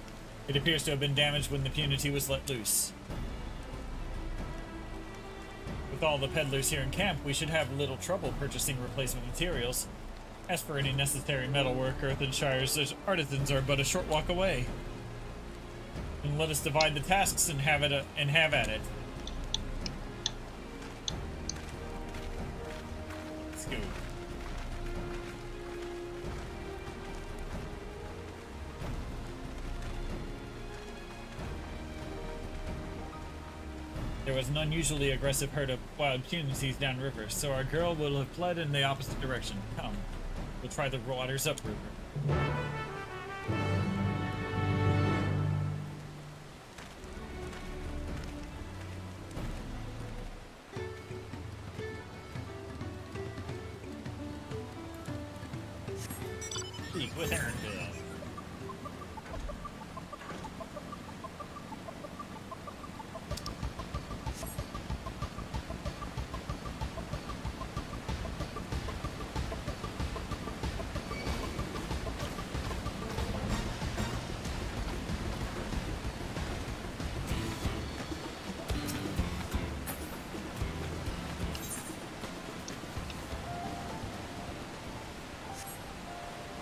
A: It appears to have been damaged when the punity was let loose. With all the peddlers here in camp, we should have little trouble purchasing replacement materials. As for any necessary metalwork, Earthenshire's artisans are but a short walk away. And let us divide the tasks and have at it. Let's go. There was an unusually aggressive herd of wild punities downriver, so our girl will have fled in the opposite direction. Come, we'll try the waters upriver. Speak with Ernville.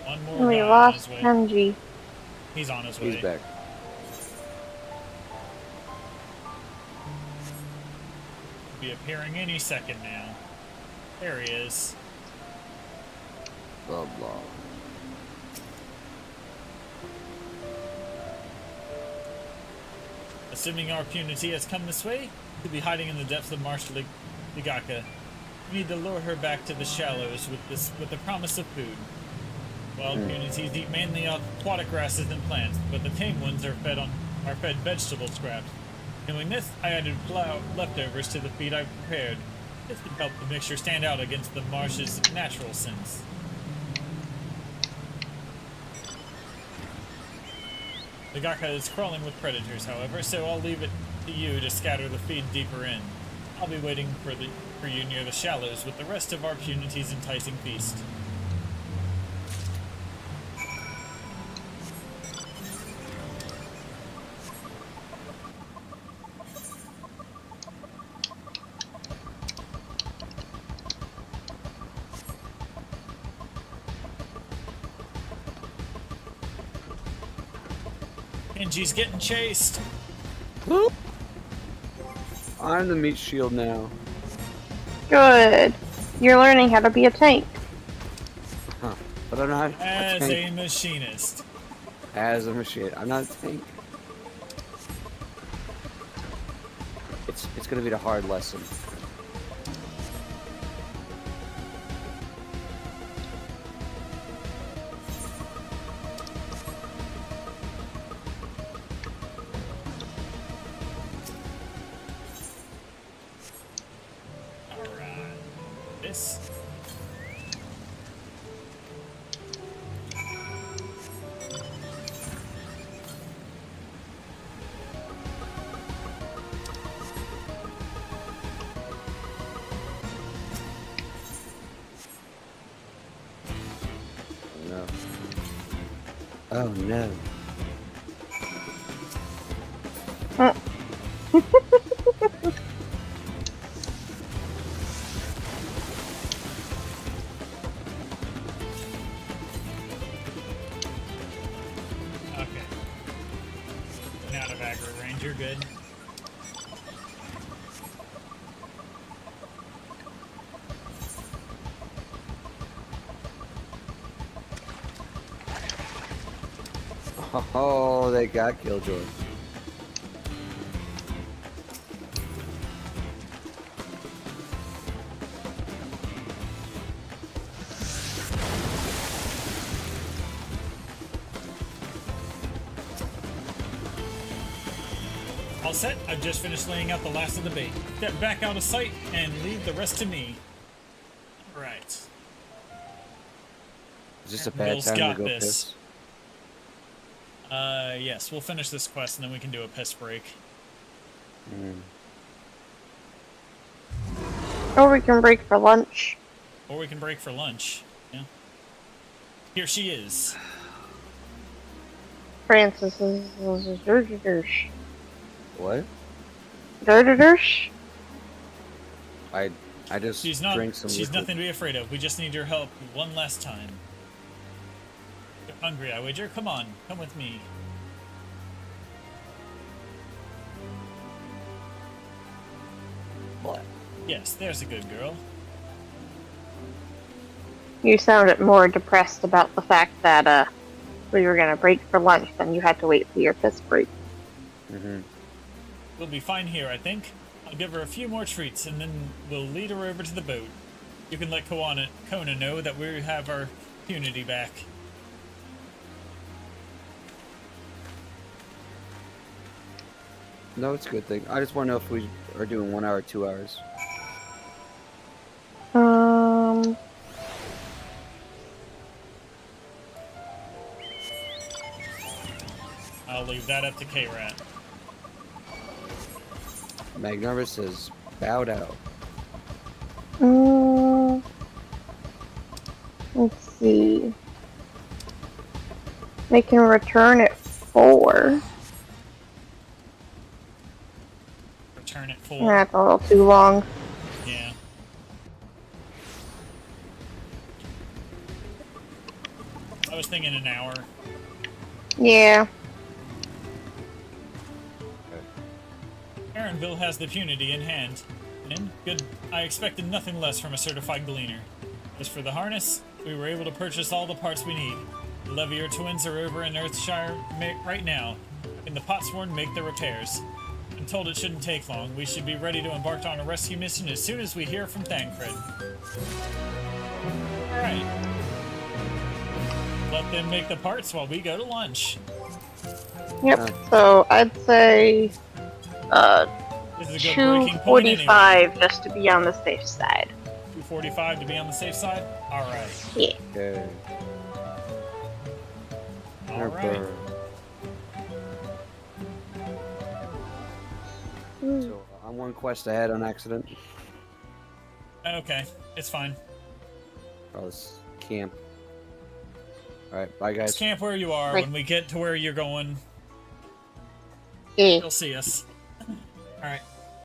A: One more
C: We
A: guy
C: lost
A: on his way.
C: Kenji.
A: He's on his way.
B: He's back.
A: Be appearing any second now. There he is.
B: Blah blah.
A: Assuming our punity has come this way, he'll be hiding in the depths of Marsh Ligaka. We need to lure her back to the shallows with the promise of food. Wild punities eat mainly aquatic grasses and plants, but the tame ones are fed vegetable scraps. Doing this, I added leftovers to the feed I prepared. This would help the mixture stand out against the marsh's natural scents. The Gaka is crawling with predators, however, so I'll leave it to you to scatter the feed deeper in. I'll be waiting for you near the shallows with the rest of our Punity's enticing feast. Genji's getting chased.
B: I'm the meat shield now.
C: Good. You're learning how to be a tank.
B: Huh. But I'm not
A: As
B: a
A: a
B: tank.
A: machinist.
B: As a machine. I'm not a tank. It's gonna be the hard lesson.
A: Alright. This.
B: No. Oh no.
A: Okay. Out of aggro range, you're good.
B: Oh, they got Killjoy.
A: All set. I've just finished laying out the last of the bait. Step back out of sight and leave the rest to me. Alright.
B: Is this a bad
A: Bill's
B: time to
A: got
B: go
A: this.
B: piss?
A: Yes, we'll finish this quest and then we can do a piss break.
C: Or we can break for lunch.
A: Or we can break for lunch. Yeah. Here she is.
C: Francis is dirty.
B: What?
C: Dirty.
B: I just
A: She's not.
B: drank some
A: She's
B: liquid.
A: nothing to be afraid of. We just need your help one last time. You're hungry, I wager. Come on, come with me.
B: What?
A: Yes, there's a good girl.
C: You sounded more depressed about the fact that we were gonna break for lunch than you had to wait for your piss break.
B: Mm-hmm.
A: We'll be fine here, I think. I'll give her a few more treats, and then we'll lead her over to the boat. You can let Kona know that we have our Unity back.
B: No, it's a good thing. I just want to know if we are doing 1 hour, 2 hours.
A: I'll leave that up to K-Rat.
B: Magnerva says, bowed out.
C: Let's see. They can return at 4.
A: Return at 4.
C: That's a little too long.
A: Yeah. I was thinking an hour.
C: Yeah.
A: Aaronville has the Punity in hand. And good, I expected nothing less from a certified gleaner. As for the harness, we were able to purchase all the parts we need. The Levier twins are over in Earthshire right now, and the Potsworn make the repairs. I'm told it shouldn't take long. We should be ready to embark on a rescue mission as soon as we hear from Thancred. Alright. Let them make the parts while we go to lunch.
C: Yep. So I'd say
A: This is a good breaking point anyway.
C: 2:45 just to be on the safe side.
A: 2:45 to be on the safe side? Alright.
C: Yeah.
B: Okay.
A: Alright.
B: So I'm one quest ahead on accident.
A: Okay, it's fine.
B: Oh, this camp. Alright, bye guys.
A: Just camp where you are.
C: Right.
A: When we get to where you're going,
C: Eh.
A: you'll see us. Alright.